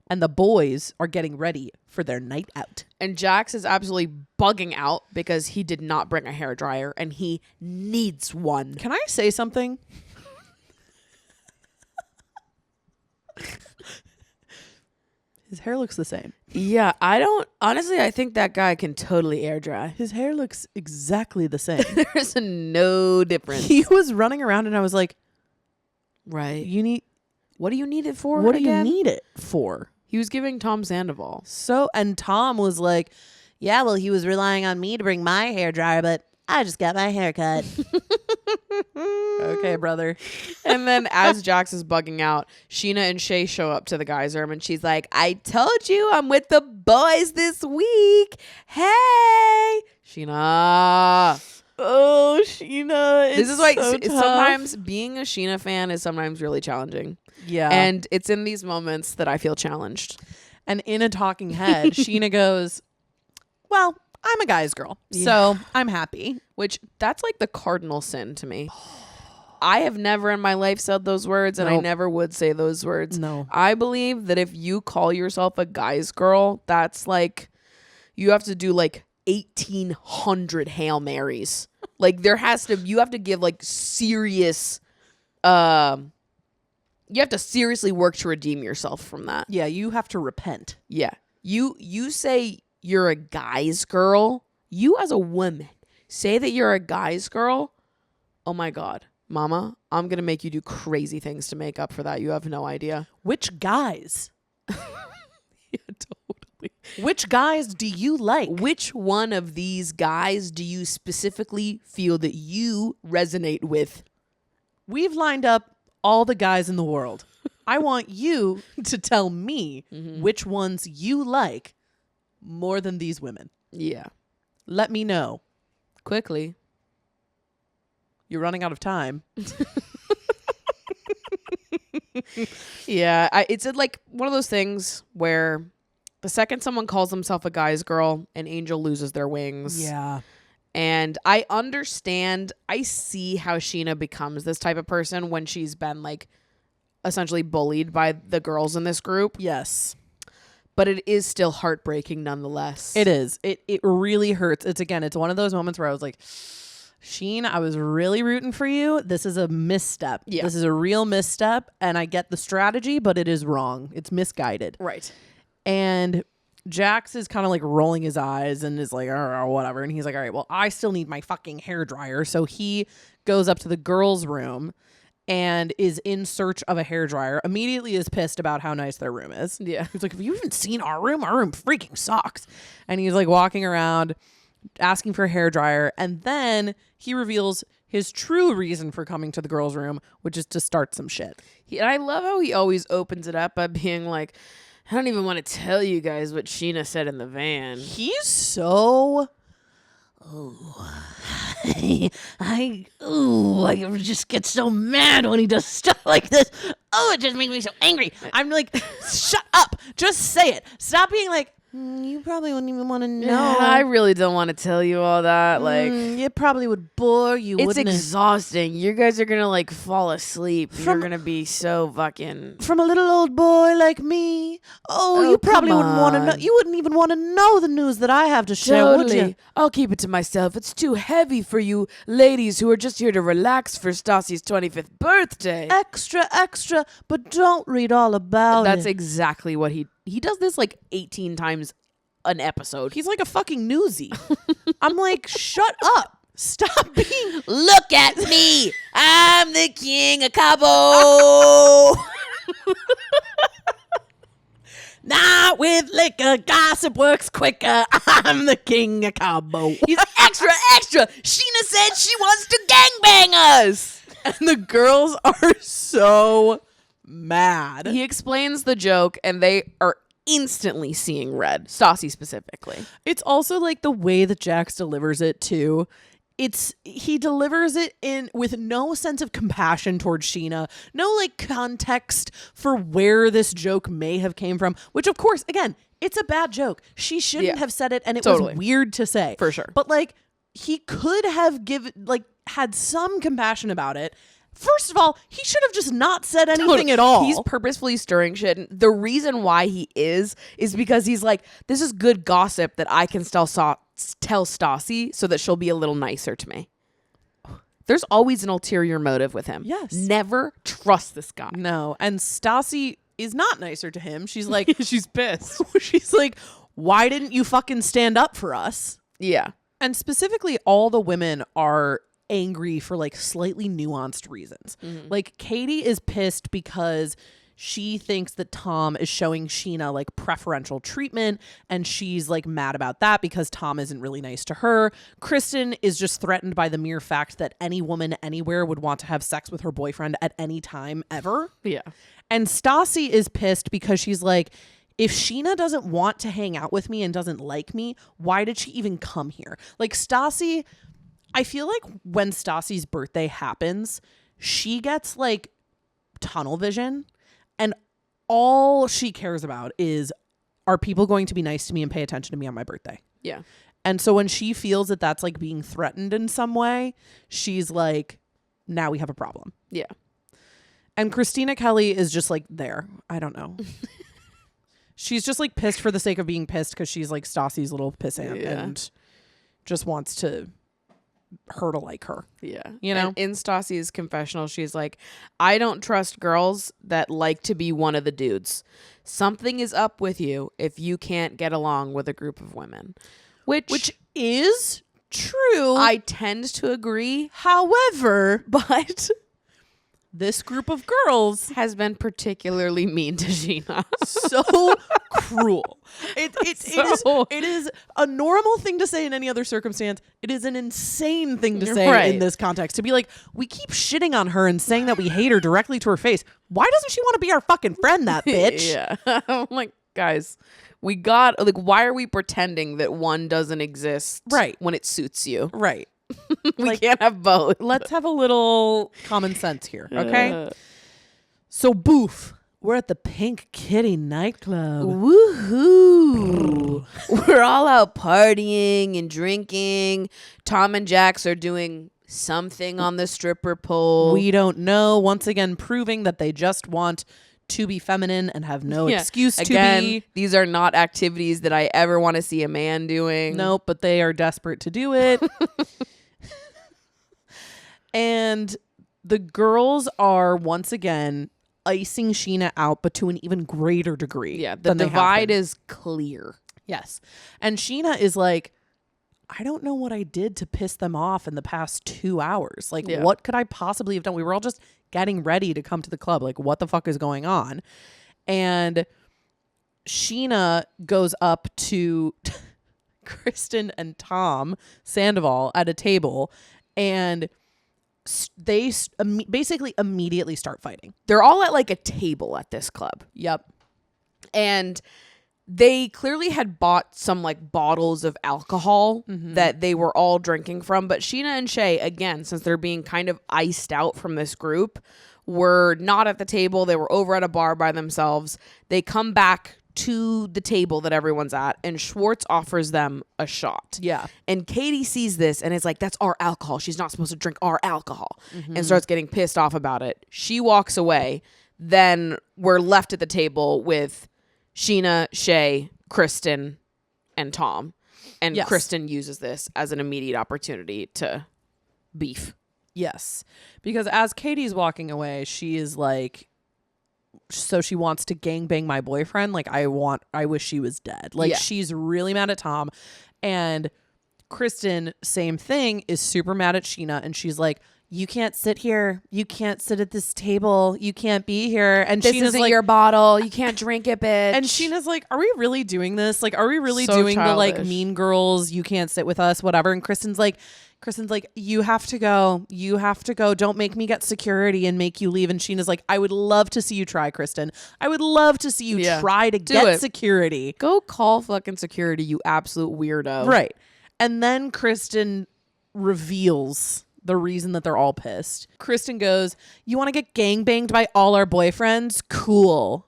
And the boys are getting ready for their night out. And Jax is absolutely bugging out because he did not bring a hairdryer and he needs one. Can I say something? His hair looks the same. Yeah, honestly, I think that guy can totally air dry. His hair looks exactly the same. There's no difference. He was running around and I was like, Right. what do you need it for? do you again? need it for? He was giving Tom Sandoval. And Tom was like, yeah, well, he was relying on me to bring my hair dryer, but I just got my hair cut. Okay, brother. And then as Jax is bugging out, Scheana and Shay show up to the guys' room and she's like, I told you I'm with the boys this week. Hey, Scheana. Oh, Scheana. This is why sometimes being a Scheana fan is sometimes really challenging. Yeah. And it's in these moments that I feel challenged. And in a talking head, Scheana goes, well, I'm a guy's girl, so I'm happy. Which that's like the cardinal sin to me. I have never in my life said those words, and I Nope. never would say those words. No. I believe that if you call yourself a guy's girl, that's like you have to do like 1,800 Hail Marys. Like you have to give like serious you have to seriously work to redeem yourself from that. Yeah, you have to repent. Yeah. You say you're a guy's girl. You as a woman say that you're a guy's girl. Oh my God. Mama, I'm going to make you do crazy things to make up for that. You have no idea. Which guys? Yeah, totally. Which guys do you like? Which one of these guys do you specifically feel that you resonate with? We've lined up all the guys in the world. I want you to tell me which ones you like more than these women. Yeah. Let me know. Quickly. You're running out of time. Yeah. It's like one of those things where the second someone calls themselves a guy's girl, an angel loses their wings. Yeah. And I understand, I see how Scheana becomes this type of person when she's been like essentially bullied by the girls in this group. Yes. But it is still heartbreaking nonetheless. It is. It really hurts. It's one of those moments where I was like, Sheen, I was really rooting for you. This is a misstep. Yeah. This is a real misstep. And I get the strategy, but it is wrong. It's misguided. Right. And Jax is kind of like rolling his eyes and is like, oh, whatever. And he's like, all right, well, I still need my fucking hairdryer. So he goes up to the girls' room and is in search of a hairdryer. Immediately is pissed about how nice their room is. Yeah. He's like, have you even seen our room? Our room freaking sucks. And he's like walking around asking for a hairdryer, and then he reveals his true reason for coming to the girls' room, which is to start some shit. And I love how he always opens it up by being like, I don't even want to tell you guys what Scheana said in the van. He's so... I just get so mad when he does stuff like this. Oh, it just makes me so angry. I'm like, shut up. Just say it. Stop being like, you probably wouldn't even want to know. I really don't want to tell you all that. Like, it probably would bore you, it's wouldn't it? exhausting. You guys are going to like fall asleep. You're going to be so fucking... From a little old boy like me. Oh, you probably come wouldn't want to know. on. You wouldn't even want to know the news that I have to share, would you? Totally. I'll keep it to myself. It's too heavy for you ladies who are just here to relax for Stassi's 25th birthday. Extra, extra, but don't read all about That's it. exactly what he does this like 18 times an episode. He's like a fucking newsie. I'm like, shut up. Stop being... Look at me. I'm the king of Cabo. Not with liquor, gossip works quicker. I'm the king of Cabo. He's extra, extra. Scheana said she wants to gangbang us. And the girls are so mad. He explains the joke and they are instantly seeing red. Stassi specifically. It's also like the way that Jax delivers it too. He delivers it in with no sense of compassion towards Scheana, no like context for where this joke may have came from, which of course, again, it's a bad joke. She shouldn't have said it and it Totally. was weird to say. For sure. But like he could have had some compassion about it. First of all, he should have just not said anything at all. He's purposefully stirring shit. And the reason why he is because he's like, this is good gossip that I can tell Stassi so that she'll be a little nicer to me. There's always an ulterior motive with him. Yes. Never trust this guy. No. And Stassi is not nicer to him. She's like, She's pissed. she's like, why didn't you fucking stand up for us? Yeah. And specifically, all the women are angry for like slightly nuanced reasons. Like Katie is pissed because she thinks that Tom is showing Scheana like preferential treatment and she's like mad about that because Tom isn't really nice to her. Kristen is just threatened by the mere fact that any woman anywhere would want to have sex with her boyfriend at any time ever. Yeah. And Stassi is pissed because she's like, if Scheana doesn't want to hang out with me and doesn't like me, why did she even come here? Like Stassi, I feel like when Stassi's birthday happens, she gets like tunnel vision and all she cares about is, are people going to be nice to me and pay attention to me on my birthday? Yeah. And so when she feels that that's like being threatened in some way, she's like, now we have a problem. Yeah. And Christina Kelly is just like there. I don't know. She's just like pissed for the sake of being pissed because she's like Stassi's little pissant and just wants her to like her. Yeah. You know? And in Stassi's confessional, she's like, I don't trust girls that like to be one of the dudes. Something is up with you if you can't get along with a group of women. Which is true. I tend to agree, However, but this group of girls has been particularly mean to Scheana. so cruel. It So- is a normal thing to say in any other circumstance. It is an insane thing to You're say right. in this context. To be like, we keep shitting on her and saying that we hate her directly to her face. Why doesn't she want to be our fucking friend, that bitch? Yeah. I'm like, guys, we got, like, why are we pretending that one doesn't exist Right. when it suits you? Right. We can't have both. Let's have a little common sense here, okay? So, boof. We're at the Pink Kitty nightclub. Woohoo. We're all out partying and drinking. Tom and Jax are doing something on the stripper pole. We don't know. Once again, proving that they just want to be feminine and have no excuse Again, to be. these are not activities that I ever want to see a man doing. Nope, but they are desperate to do it. And the girls are once again icing Scheana out, but to an even greater degree. Yeah, the than they have divide been. is clear. Yes. And Scheana is like, I don't know what I did to piss them off in the past 2 hours. Like, Yeah. what could I possibly have done? We were all just getting ready to come to the club. Like, what the fuck is going on? And Scheana goes up to Kristen and Tom Sandoval at a table, and they basically immediately start fighting. They're all at like a table at this club. Yep. And they clearly had bought some like bottles of alcohol that they were all drinking from. But Scheana and Shay, again, since they're being kind of iced out from this group, were not at the table. They were over at a bar by themselves. They come back to the table that everyone's at, and Schwartz offers them a shot. Yeah. And Katie sees this and is like, that's our alcohol. She's not supposed to drink our alcohol. And starts getting pissed off about it. She walks away. Then we're left at the table with Scheana, Shay, Kristen, and Tom. And Yes. Kristen uses this as an immediate opportunity to beef. Yes. Because as Katie's walking away, she is like, so she wants to gangbang my boyfriend. Like, I wish she was dead. Like, Yeah. she's really mad at Tom. And Kristen, same thing, is super mad at Scheana. And she's like, you can't sit here. You can't sit at this table. You can't be here. And This Sheena's isn't like, your bottle. You can't drink it, bitch. and Sheena's like, are we really doing this? Like, are we really So doing the like childish. mean girls? You can't sit with us, whatever. And Kristen's like, you have to go. You have to go. Don't make me get security and make you leave. And Sheena's like, I would love to see you try, Kristen. I would love to see you Yeah. try to Do get it. security. Go call fucking security, you absolute weirdo. Right. And then Kristen reveals the reason that they're all pissed. Kristen goes, you want to get gangbanged by all our boyfriends? Cool.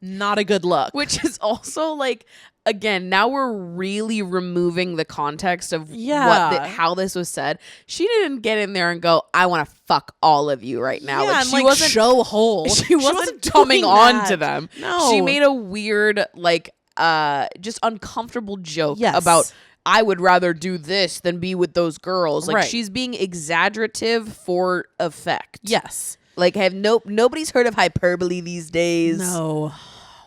Not a good look. Which is also like, again, now we're really removing the context of how this was said. She didn't get in there and go, I want to fuck all of you right now. Yeah, Like, and, she like, wasn't show hole. She wasn't doing coming on that. to them. No. She made a weird, like, just uncomfortable joke Yes. about, I would rather do this than be with those girls. Like, Right. she's being exaggerative for effect. Yes. Like, nobody's heard of hyperbole these days. No.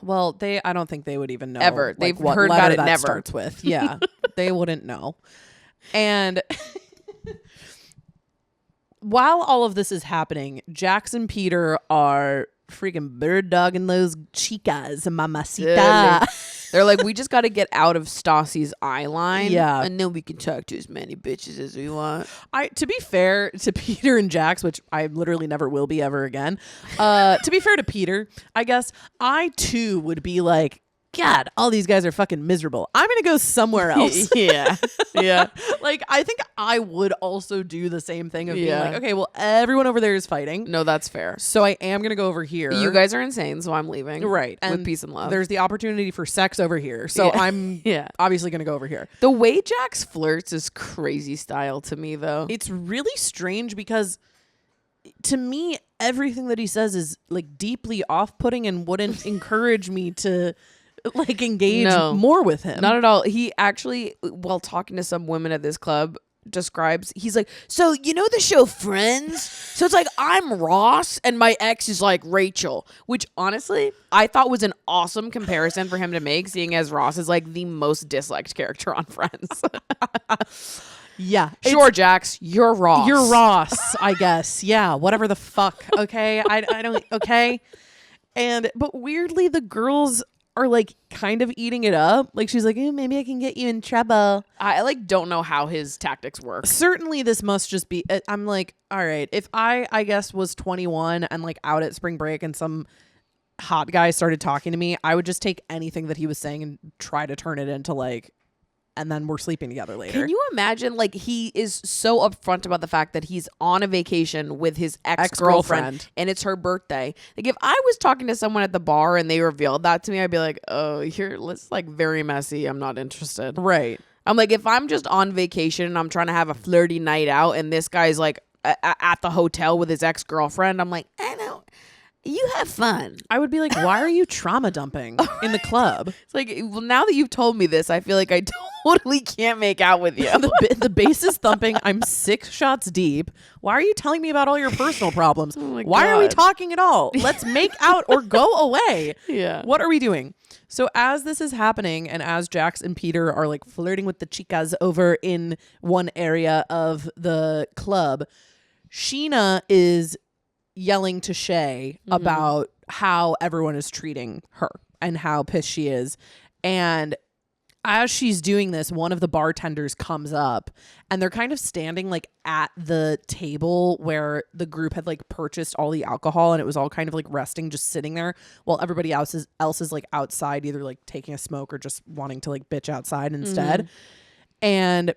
Well, I don't think they would even know. Ever. like, They've what heard letter about it that never. starts with. Yeah. They wouldn't know. And while all of this is happening, Jax and Peter are freaking bird dogging those chicas, mamacita. They're like, we just got to get out of Stassi's eye line. Yeah. And then we can talk to as many bitches as we want. To be fair to Peter and Jax, which I literally never will be ever again. To be fair to Peter, I guess I too would be like, God, all these guys are fucking miserable. I'm gonna go somewhere else. Yeah. Yeah. Like, I think I would also do the same thing of being Yeah. like, okay, well, everyone over there is fighting, No, that's fair. so I am gonna go over here. You guys are insane, so I'm leaving. right? With peace and love. There's the opportunity for sex over here, so Yeah. I'm Yeah. obviously gonna go over here. The way Jax flirts is crazy style to me, though. It's really strange because to me, everything that he says is like deeply off-putting and wouldn't encourage me to like engage No. more with him. Not at all. He actually, while talking to some women at this club, he's like, so you know the show Friends? So it's like, I'm Ross and my ex is like Rachel, which honestly I thought was an awesome comparison for him to make, seeing as Ross is like the most disliked character on Friends. Yeah. Sure, Jax, you're Ross. You're Ross, I guess. Yeah, whatever the fuck. Okay. I don't okay. But weirdly the girls are like kind of eating it up. Like, she's like, maybe I can get you in trouble. I like don't know how his tactics work. Certainly this must just be I'm like, all right, if I guess was 21 and like out at spring break and some hot guy started talking to me, I would just take anything that he was saying and try to turn it into like, and then we're sleeping together later. Can you imagine, like, he is so upfront about the fact that he's on a vacation with his ex-girlfriend Ex-girlfriend. and it's her birthday. Like, if I was talking to someone at the bar and they revealed that to me, I'd be like, oh, it's like very messy. I'm not interested. Right. I'm like, if I'm just on vacation and I'm trying to have a flirty night out and this guy's like at the hotel with his ex-girlfriend, I'm like, I don't. You have fun. I would be like, why are you trauma dumping in the club? It's like, well, now that you've told me this, I feel like I totally can't make out with you. The bass is thumping. I'm 6 shots deep. Why are you telling me about all your personal problems? my Why are we God. talking at all? Let's make out or go away. Yeah. What are we doing? So as this is happening and as Jax and Peter are like flirting with the chicas over in one area of the club, Scheana is yelling to Shay about how everyone is treating her and how pissed she is. And as she's doing this, one of the bartenders comes up and they're kind of standing like at the table where the group had like purchased all the alcohol, and it was all kind of like resting, just sitting there while everybody else is like outside, either like taking a smoke or just wanting to like bitch outside instead. And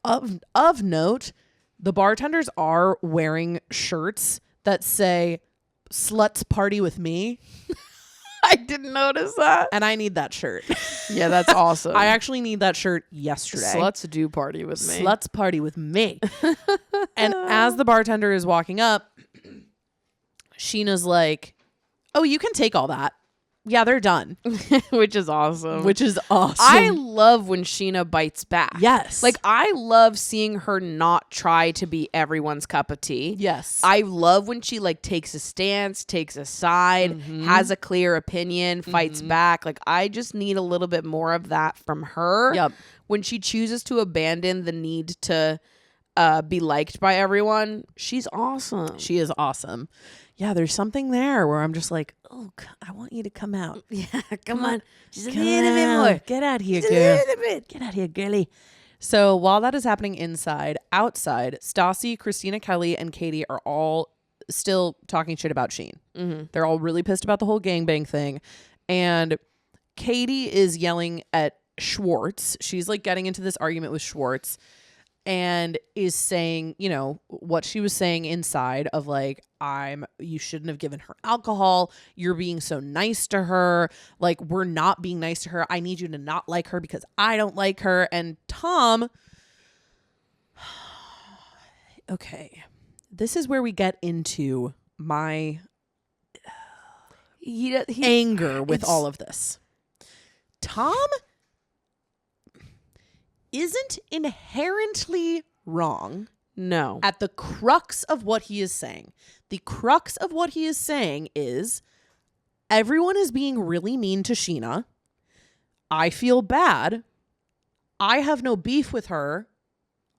of note, the bartenders are wearing shirts that say "Sluts Party with Me." I didn't notice that. And I need that shirt. Yeah, that's awesome. I actually need that shirt yesterday. Sluts do party with me. Sluts party with me. And as the bartender is walking up, Scheana's like, "Oh, you can take all that. Yeah, they're done." Which is awesome. Which is awesome. I love when Scheana bites back. Yes. Like, I love seeing her not try to be everyone's cup of tea. Yes. I love when she, like, takes a stance, takes a side, has a clear opinion, fights back. Like, I just need a little bit more of that from her. Yep. When she chooses to abandon the need to be liked by everyone, she's awesome. She is awesome. Yeah, there's something there where I'm just like, "Oh, I want you to come out. Yeah, come on. Just a Come little bit out. more. Get out here, Just a girl. little bit. Get out here, girly. So while that is happening inside, outside, Stassi, Christina Kelly, and Katie are all still talking shit about Sheen. They're all really pissed about the whole gangbang thing. And Katie is yelling at Schwartz. She's like getting into this argument with Schwartz and is saying, you know, what she was saying inside of like, you shouldn't have given her alcohol. You're being so nice to her. Like, we're not being nice to her. I need you to not like her because I don't like her. And Tom, okay, this is where we get into my anger with all of this. Tom isn't inherently wrong. No. At the crux of what he is saying. The crux of what he is saying is everyone is being really mean to Scheana. I feel bad. I have no beef with her.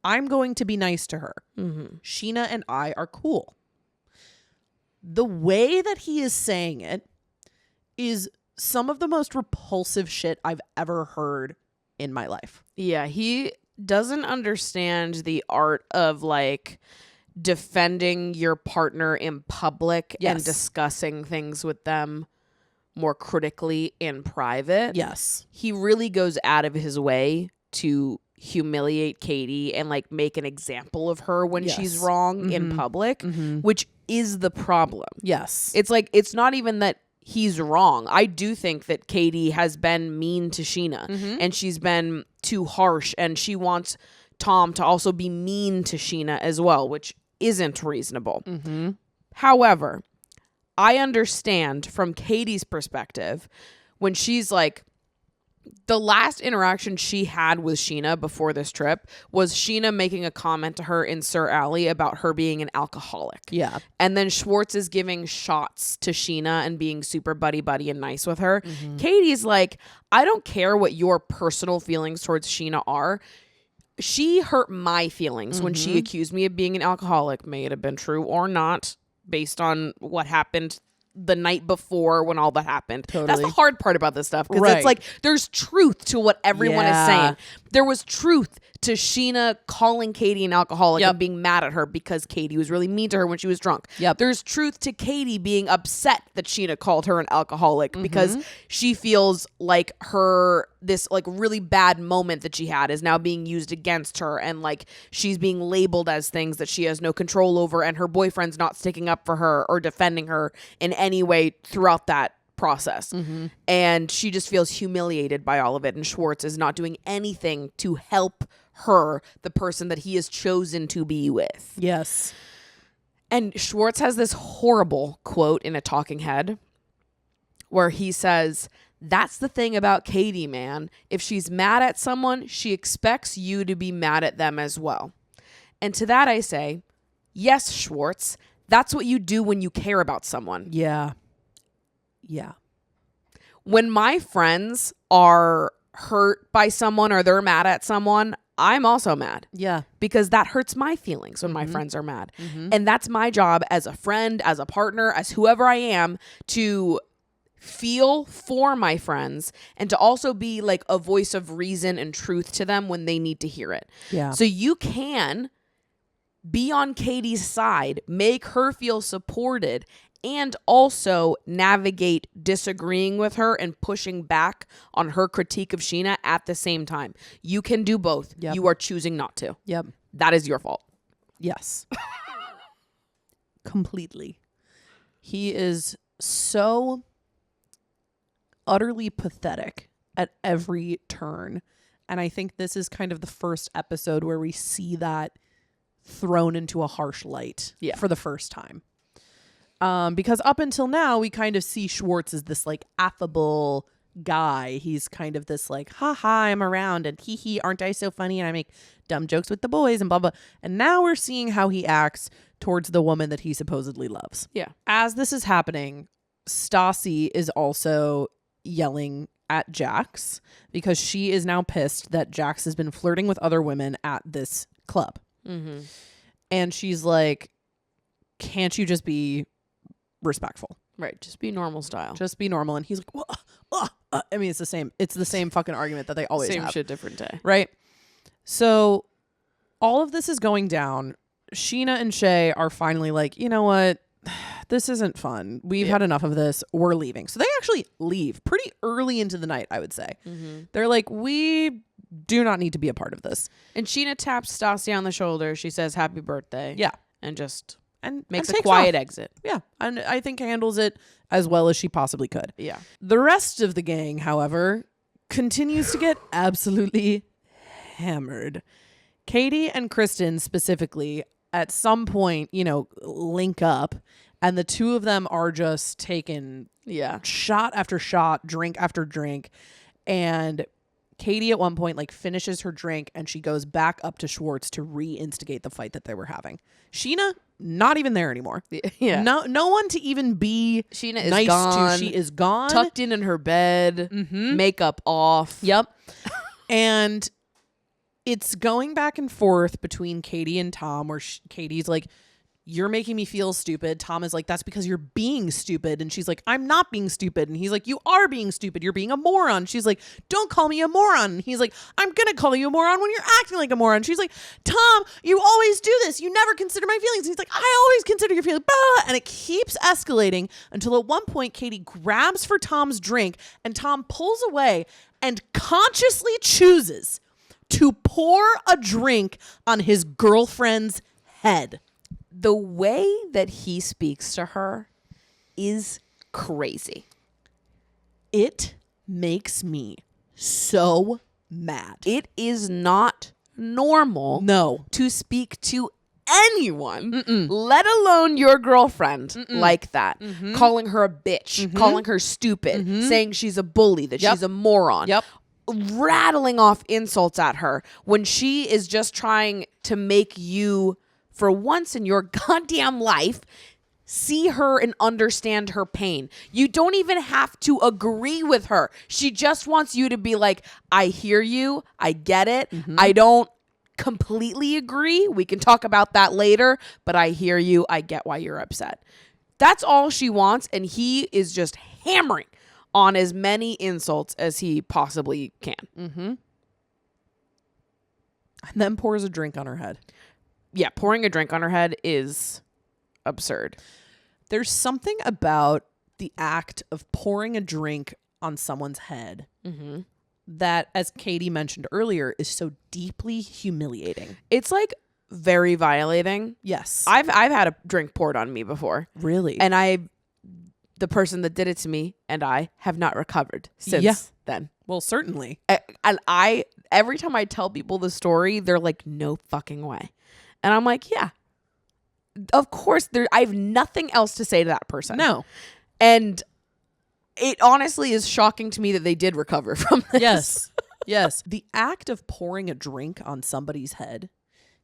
I'm going to be nice to her. Scheana and I are cool. The way that he is saying it is some of the most repulsive shit I've ever heard in my life. Yeah, he doesn't understand the art of like defending your partner in public and Yes. discussing things with them more critically in private. Yes. He really goes out of his way to humiliate Katie and like make an example of her when she's Yes. wrong in public, which is the problem. Yes. It's like, it's not even that he's wrong. I do think that Katie has been mean to Scheana and she's been too harsh, and she wants Tom to also be mean to Scheana as well, which isn't reasonable. However, I understand from Katie's perspective when she's like, the last interaction she had with Scheana before this trip was Scheana making a comment to her in Sir Alley about her being an alcoholic. Yeah. And then Schwartz is giving shots to Scheana and being super buddy and nice with her. Katie's like, I don't care what your personal feelings towards Scheana are. She hurt my feelings when she accused me of being an alcoholic. May it have been true or not, based on what happened the night before when all that happened. That's Totally. the hard part about this stuff, because Right. it's like there's truth to what everyone is Yeah. saying. There was truth to Scheana calling Katie an alcoholic Yep. and being mad at her because Katie was really mean to her when she was drunk. Yep. There's truth to Katie being upset that Scheana called her an alcoholic because she feels like this like really bad moment that she had is now being used against her, and like she's being labeled as things that she has no control over, and her boyfriend's not sticking up for her or defending her in any way throughout that process. And she just feels humiliated by all of it, and Schwartz is not doing anything to help her, the person that he has chosen to be with. Yes. And Schwartz has this horrible quote in a talking head where he says, "That's the thing about Katie, man. If she's mad at someone, she expects you to be mad at them as well." And to that I say, yes, Schwartz, that's what you do when you care about someone. Yeah. Yeah. When my friends are hurt by someone or they're mad at someone, I'm also mad. Yeah. Because that hurts my feelings when my friends are mad. And that's my job as a friend, as a partner, as whoever I am, to feel for my friends and to also be like a voice of reason and truth to them when they need to hear it. Yeah. So you can be on Katie's side, make her feel supported, and also navigate disagreeing with her and pushing back on her critique of Scheana at the same time. You can do both. Yep. You are choosing not to. Yep. That is your fault. Yes. Completely. He is so utterly pathetic at every turn. And I think this is kind of the first episode where we see that thrown into a harsh light for the first time. Because up until now, we kind of see Schwartz as this like affable guy. He's kind of this like, ha ha, I'm around and hee hee, aren't I so funny? And I make dumb jokes with the boys and blah, blah. And now we're seeing how he acts towards the woman that he supposedly loves. Yeah. As this is happening, Stassi is also yelling at Jax because she is now pissed that Jax has been flirting with other women at this club. Mm-hmm. And she's like, can't you just be respectful? Right. Just be normal style. Just be normal. And he's like, I mean, it's the same fucking argument that they always Same have. shit, different day. Right. So all of this is going down. Scheana and Shay are finally like, you know what? This isn't fun. We've had enough of this. We're leaving. So they actually leave pretty early into the night, I would say. Mm-hmm. They're like, we do not need to be a part of this. And Scheana taps Stassi on the shoulder. She says, happy birthday. Yeah. And just And makes a takes quiet off. exit. Yeah. And I think handles it as well as she possibly could. Yeah. The rest of the gang, however, continues to get absolutely hammered. Katie and Kristen specifically at some point, link up, and the two of them are just taking shot after shot, drink after drink. And Katie at one point finishes her drink and she goes back up to Schwartz to reinstigate the fight that they were having. Scheana, not even there anymore. Yeah. No one to even be Scheana is nice gone. to. She is gone. Tucked in her bed. Mm-hmm. Makeup off. Yep. And it's going back and forth between Katie and Tom where Katie's like, you're making me feel stupid. Tom is like, that's because you're being stupid. And she's like, I'm not being stupid. And he's like, you are being stupid. You're being a moron. She's like, don't call me a moron. And he's like, I'm going to call you a moron when you're acting like a moron. She's like, Tom, you always do this. You never consider my feelings. And he's like, I always consider your feelings. Blah. And it keeps escalating until at one point, Katie grabs for Tom's drink and Tom pulls away and consciously chooses to pour a drink on his girlfriend's head. The way that he speaks to her is crazy. It makes me so mad. It is not normal to speak to anyone, let alone your girlfriend, like that. Calling her a bitch, calling her stupid, saying she's a bully, that she's a moron. Yep. Rattling off insults at her when she is just trying to make you, for once in your goddamn life, see her and understand her pain. You don't even have to agree with her. She just wants you to be like, I hear you. I get it. I don't completely agree. We can talk about that later, but I hear you. I get why you're upset. That's all she wants. And he is just hammering on as many insults as he possibly can. And then pours a drink on her head. Yeah, pouring a drink on her head is absurd. There's something about the act of pouring a drink on someone's head that, as Katie mentioned earlier, is so deeply humiliating. It's very violating. Yes. I've had a drink poured on me before. Really? And the person that did it to me and I have not recovered since then. Well, certainly. And every time I tell people the story, they're like, no fucking way. And I'm like, yeah, of course. I have nothing else to say to that person. No. And it honestly is shocking to me that they did recover from this. Yes. Yes. The act of pouring a drink on somebody's head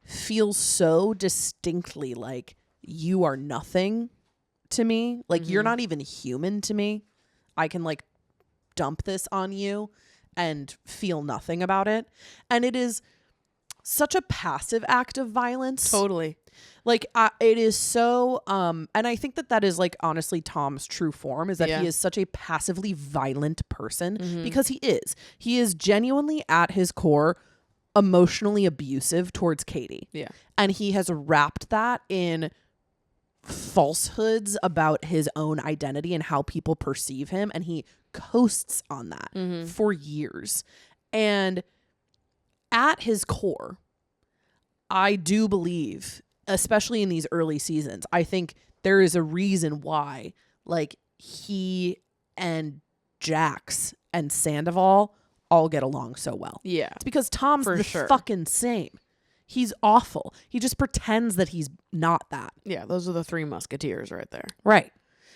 feels so distinctly like you are nothing to me. Like you're not even human to me. I can dump this on you and feel nothing about it. And it is such a passive act of violence. Totally. Like it is so and I think that is like honestly Tom's true form, is that he is such a passively violent person because he is genuinely at his core emotionally abusive towards Katie. Yeah. And he has wrapped that in falsehoods about his own identity and how people perceive him, and he coasts on that for years. And at his core, I do believe, especially in these early seasons, I think there is a reason why like he and Jax and Sandoval all get along so well. Yeah. It's because Tom's For the sure. fucking same. He's awful. He just pretends that he's not that. Yeah, those are the three musketeers right there. Right.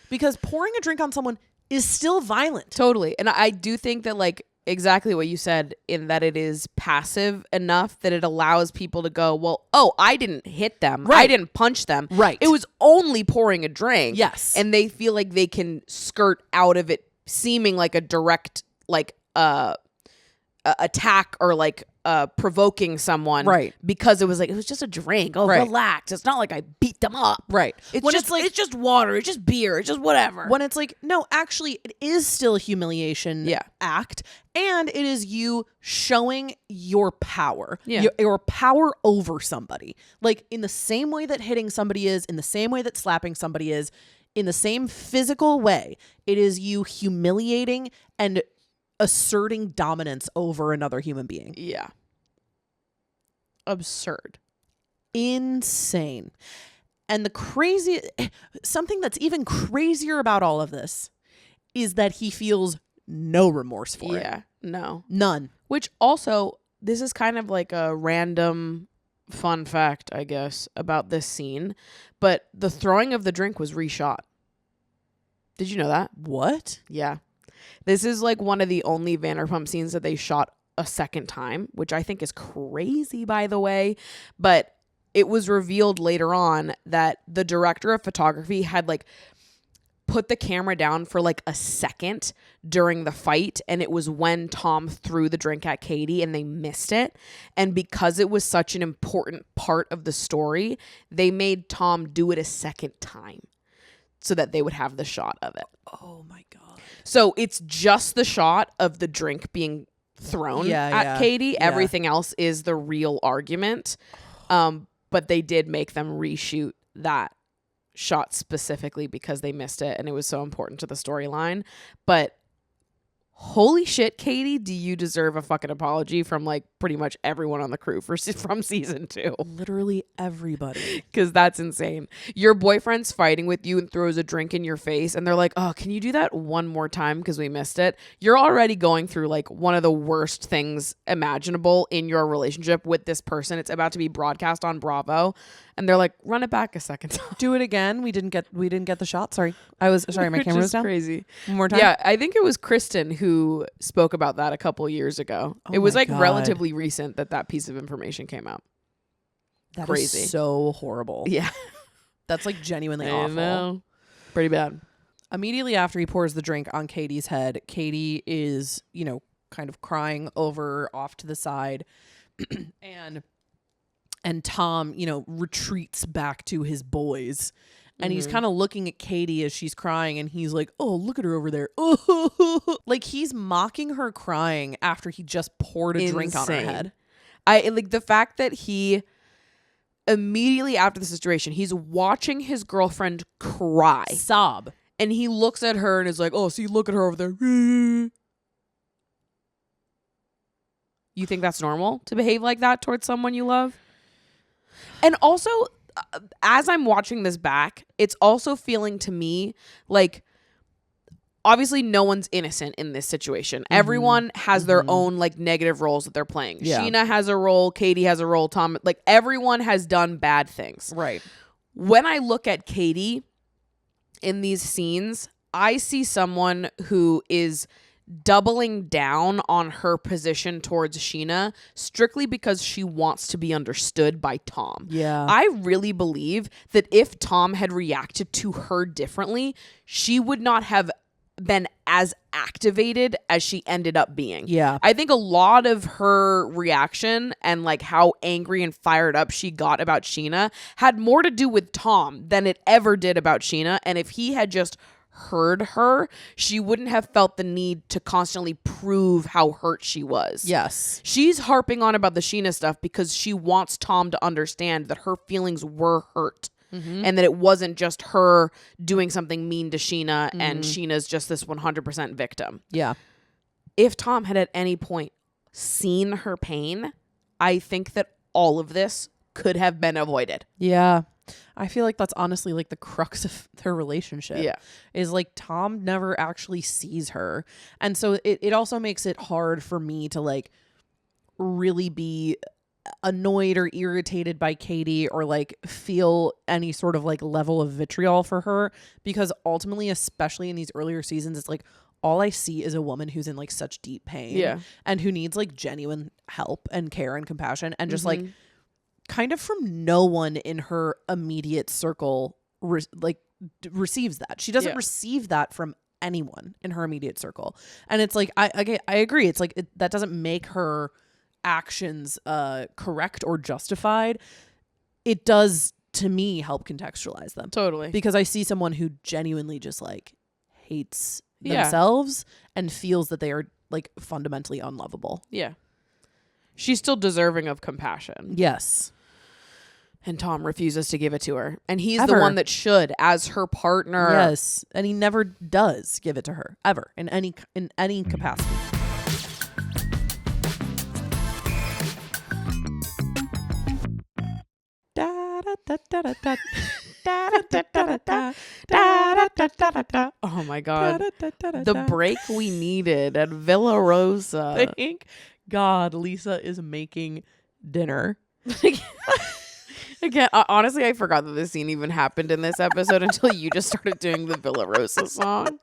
Because pouring a drink on someone is still violent. Totally. And I do think that like exactly what you said, in that it is passive enough that it allows people to go, well, oh, I didn't hit them. Right. I didn't punch them. Right. It was only pouring a drink. Yes. And they feel like they can skirt out of it seeming like a direct like attack or like provoking someone. Right. Because it was just a drink. Oh, Right. relax. It's not like I beat them up. Right. It's When just it's like- it's just water. It's just beer. It's just whatever. When it's like, no, actually, it is still a humiliation act. And it is you showing your power. Yeah. Your power over somebody. Like in the same way that hitting somebody is, in the same way that slapping somebody is, in the same physical way, it is you humiliating and asserting dominance over another human being. Yeah. Absurd. Insane. And something that's even crazier about all of this is that he feels no remorse for it. Yeah. No. None. Which also, this is kind of like a random fun fact, I guess, about this scene. But the throwing of the drink was reshot. Did you know that? What? Yeah. This is like one of the only Vanderpump scenes that they shot a second time, which I think is crazy, by the way. But it was revealed later on that the director of photography had like put the camera down for like a second during the fight, and it was when Tom threw the drink at Katie and they missed it. And because it was such an important part of the story, they made Tom do it a second time so that they would have the shot of it. Oh my God. So it's just the shot of the drink being thrown at Katie. Yeah. Everything else is the real argument. But they did make them reshoot that shot specifically because they missed it and it was so important to the storyline. But holy shit, Katie, do you deserve a fucking apology from like pretty much everyone on the crew from season 2. Literally everybody. Because that's insane. Your boyfriend's fighting with you and throws a drink in your face and they're like, oh, can you do that one more time because we missed it? You're already going through like one of the worst things imaginable in your relationship with this person. It's about to be broadcast on Bravo. And they're like, run it back a second time. Do it again. We didn't get the shot. Sorry. My camera was down. Crazy. One more time. Yeah, I think it was Kristen who spoke about that a couple years ago. Oh it was my like God. relatively recent that piece of information came out. That Crazy. is so horrible. Yeah. That's like genuinely I awful. know. Pretty bad. Immediately after he pours the drink on Katie's head, Katie is, kind of crying off to the side. And Tom, retreats back to his boys. And he's kind of looking at Katie as she's crying, and he's like, oh, look at her over there. Like he's mocking her crying after he just poured a drink on her Insane. head. I like the fact that he immediately after the situation, he's watching his girlfriend cry. Sob. And he looks at her and is like, oh, see, look at her over there. You think that's normal to behave like that towards someone you love? And also, as I'm watching this back, it's also feeling to me like, obviously no one's innocent in this situation. Everyone has their own like negative roles that they're playing. Yeah. Scheana has a role, Katie has a role, Tom, like everyone has done bad things. Right. When I look at Katie in these scenes, I see someone who is doubling down on her position towards Scheana strictly because she wants to be understood by Tom. Yeah. I really believe that if Tom had reacted to her differently, she would not have been as activated as she ended up being. Yeah. I think a lot of her reaction and like how angry and fired up she got about Scheana had more to do with Tom than it ever did about Scheana. And if he had just heard her, she wouldn't have felt the need to constantly prove how hurt she was. Yes. She's harping on about the Scheana stuff because she wants Tom to understand that her feelings were hurt. And that it wasn't just her doing something mean to Scheana and Sheena's just this 100% victim. Yeah. If Tom had at any point seen her pain, I think that all of this could have been avoided. Yeah. I feel like that's honestly like the crux of their relationship. Yeah. Is like Tom never actually sees her. And so it also makes it hard for me to like really be annoyed or irritated by Katie or like feel any sort of like level of vitriol for her, because ultimately, especially in these earlier seasons, it's like all I see is a woman who's in like such deep pain and who needs like genuine help and care and compassion, and just like kind of from no one in her immediate circle receives that. She doesn't receive that from anyone in her immediate circle. And it's like I agree, it's like that doesn't make her actions correct or justified. It does, to me, help contextualize them. Totally. Because I see someone who genuinely just like hates themselves and feels that they are like fundamentally unlovable. Yeah. She's still deserving of compassion. Yes. And Tom refuses to give it to her. And he's Ever. the one that should, as her partner. Yes. And he never does give it to her ever in any capacity. Oh my God. The break we needed at Villa Rosa. Thank God Lisa is making dinner. Again, honestly, I forgot that this scene even happened in this episode until you just started doing the Villa Rosa song.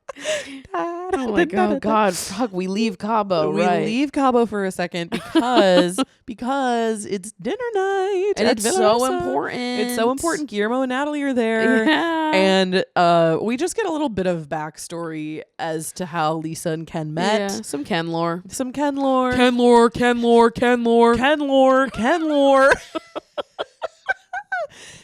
Oh my God, fuck, we leave Cabo, We right? leave Cabo for a second because it's dinner night. And at it's Villa so Rosa. important. It's so important. Guillermo and Natalie are there. Yeah. And we just get a little bit of backstory as to how Lisa and Ken met. Yeah, some Ken lore. Some Ken lore. Ken lore.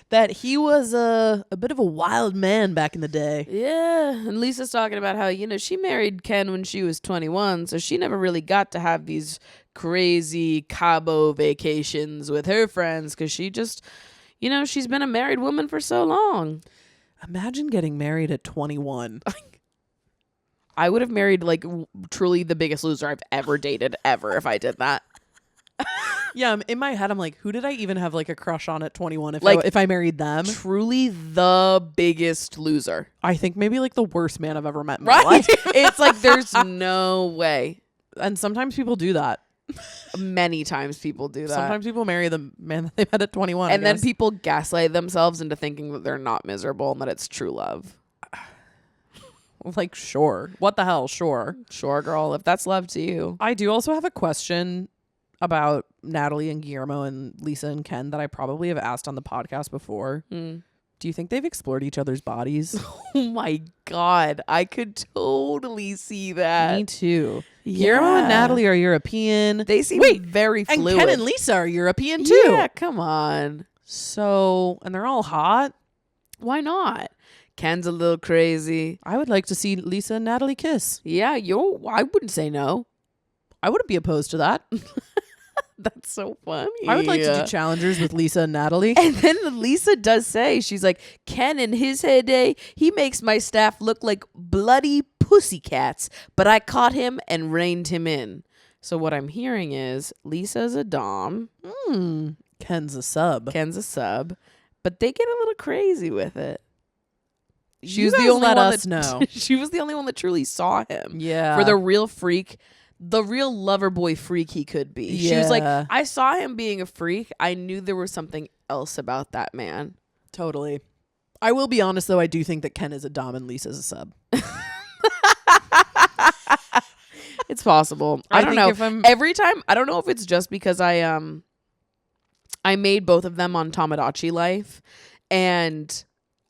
That he was a bit of a wild man back in the day. Yeah, and Lisa's talking about how, she married Ken when she was 21, so she never really got to have these crazy Cabo vacations with her friends because she just, she's been a married woman for so long. Imagine getting married at 21. I would have married, like, truly the biggest loser I've ever dated, ever, if I did that. Yeah, in my head, I'm like, who did I even have like a crush on at 21 if I married them? Truly the biggest loser. I think maybe like the worst man I've ever met in my life. It's like there's no way. And sometimes people do that. Many times people do that. Sometimes people marry the man that they met at 21. And then people gaslight themselves into thinking that they're not miserable and that it's true love. Like, sure. What the hell? Sure. Sure, girl. If that's love to you. I do also have a question about Natalie and Guillermo and Lisa and Ken that I probably have asked on the podcast before. Do you think they've explored each other's bodies? Oh my God. I could totally see that. Me too. Guillermo and Natalie are European. They seem very fluid. And Ken and Lisa are European too. Yeah, come on. So, and they're all hot. Why not? Ken's a little crazy. I would like to see Lisa and Natalie kiss. Yeah, I wouldn't say no. I wouldn't be opposed to that. That's so funny. I would like to do challengers with Lisa and Natalie. And then Lisa does say, she's like, Ken in his heyday, he makes my staff look like bloody pussycats, but I caught him and reined him in. So what I'm hearing is Lisa's a dom. Ken's a sub. Ken's a sub. But they get a little crazy with it. She You was the guys only let one us that know. She was the only one that truly saw him. Yeah. For the real freak. The real lover boy freak he could be. She was like, Yeah. I saw him being a freak. I knew there was something else about that man. Totally. I will be honest, though. I do think that Ken is a dom and Lisa's a sub. It's possible. I don't know. Every time, I don't know if it's just because I made both of them on Tamagotchi Life, and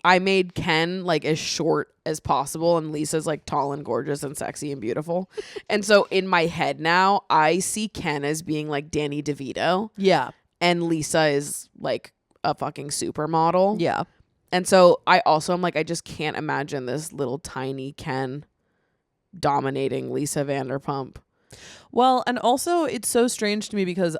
I made Ken like as short as possible, and Lisa's like tall and gorgeous and sexy and beautiful. And so in my head now, I see Ken as being like Danny DeVito, Yeah. and Lisa is like a fucking supermodel. Yeah. And so I also am like, I just can't imagine this little tiny Ken dominating Lisa Vanderpump. Well, and also it's so strange to me because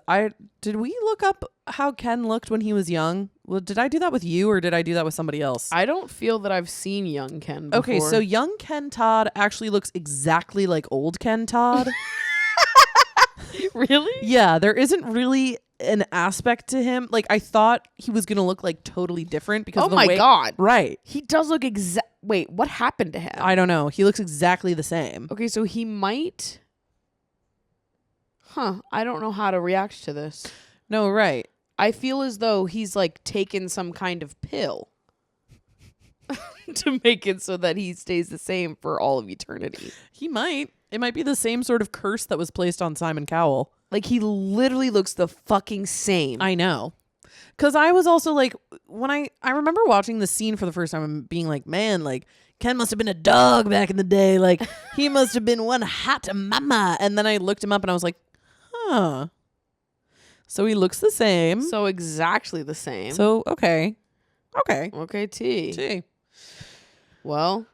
did we look up how Ken looked when he was young? Well, did I do that with you or did I do that with somebody else? I don't feel that I've seen young Ken before. Okay, so young Ken Todd actually looks exactly like old Ken Todd. Really? Yeah, there isn't really an aspect to him. Like, I thought he was going to look like totally different because of the way. God. Right. He does look wait, what happened to him? I don't know. He looks exactly the same. Okay, so he might. I don't know how to react to this. No, right. I feel as though he's like taken some kind of pill to make it so that he stays the same for all of eternity. He might. It might be the same sort of curse that was placed on Simon Cowell. Like, he literally looks the fucking same. I know. Because I was also like, when I remember watching the scene for the first time and being like, man, like, Ken must have been a dog back in the day. Like, he must have been one hot mama. And then I looked him up and I was like, huh. So he looks the same. So exactly the same. So, okay. Okay. Okay, T. See. Well,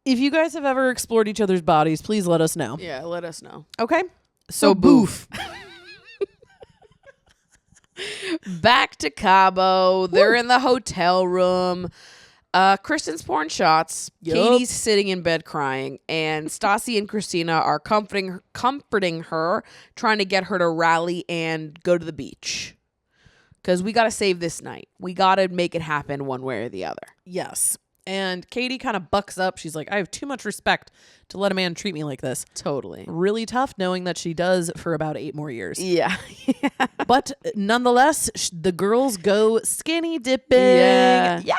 if you guys have ever explored each other's bodies, please let us know. yeah, let us know. Okay. So boof. Back to Cabo. They're in the hotel room. Kristen's pouring shots. Yup. Katie's sitting in bed crying, and Stassi and Christina are comforting her, trying to get her to rally and go to the beach. Because we got to save this night. We got to make it happen one way or the other. Yes. And Katie kind of bucks up. She's like, I have too much respect to let a man treat me like this. Totally. Really tough knowing that she does for about 8 more years. Yeah. But nonetheless, the girls go skinny dipping. Yeah. Yeah.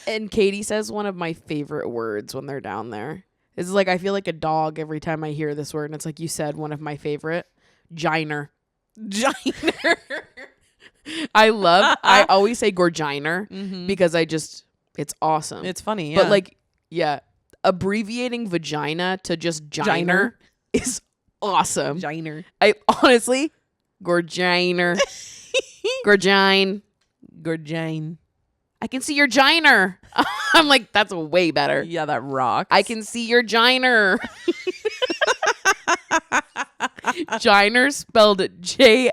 And Katie says one of my favorite words when they're down there. It's like, I feel like a dog every time I hear this word. And it's like you said, one of my favorite. Giner. Giner. I always say gorginer because it's awesome. It's funny, yeah. But like, yeah, abbreviating vagina to just giner is awesome. Giner. I honestly, gorginer. Gorgine. Gorgine. I can see your giner. I'm like, that's way better. Yeah, that rocks. I can see your giner. Giner spelled Jainer.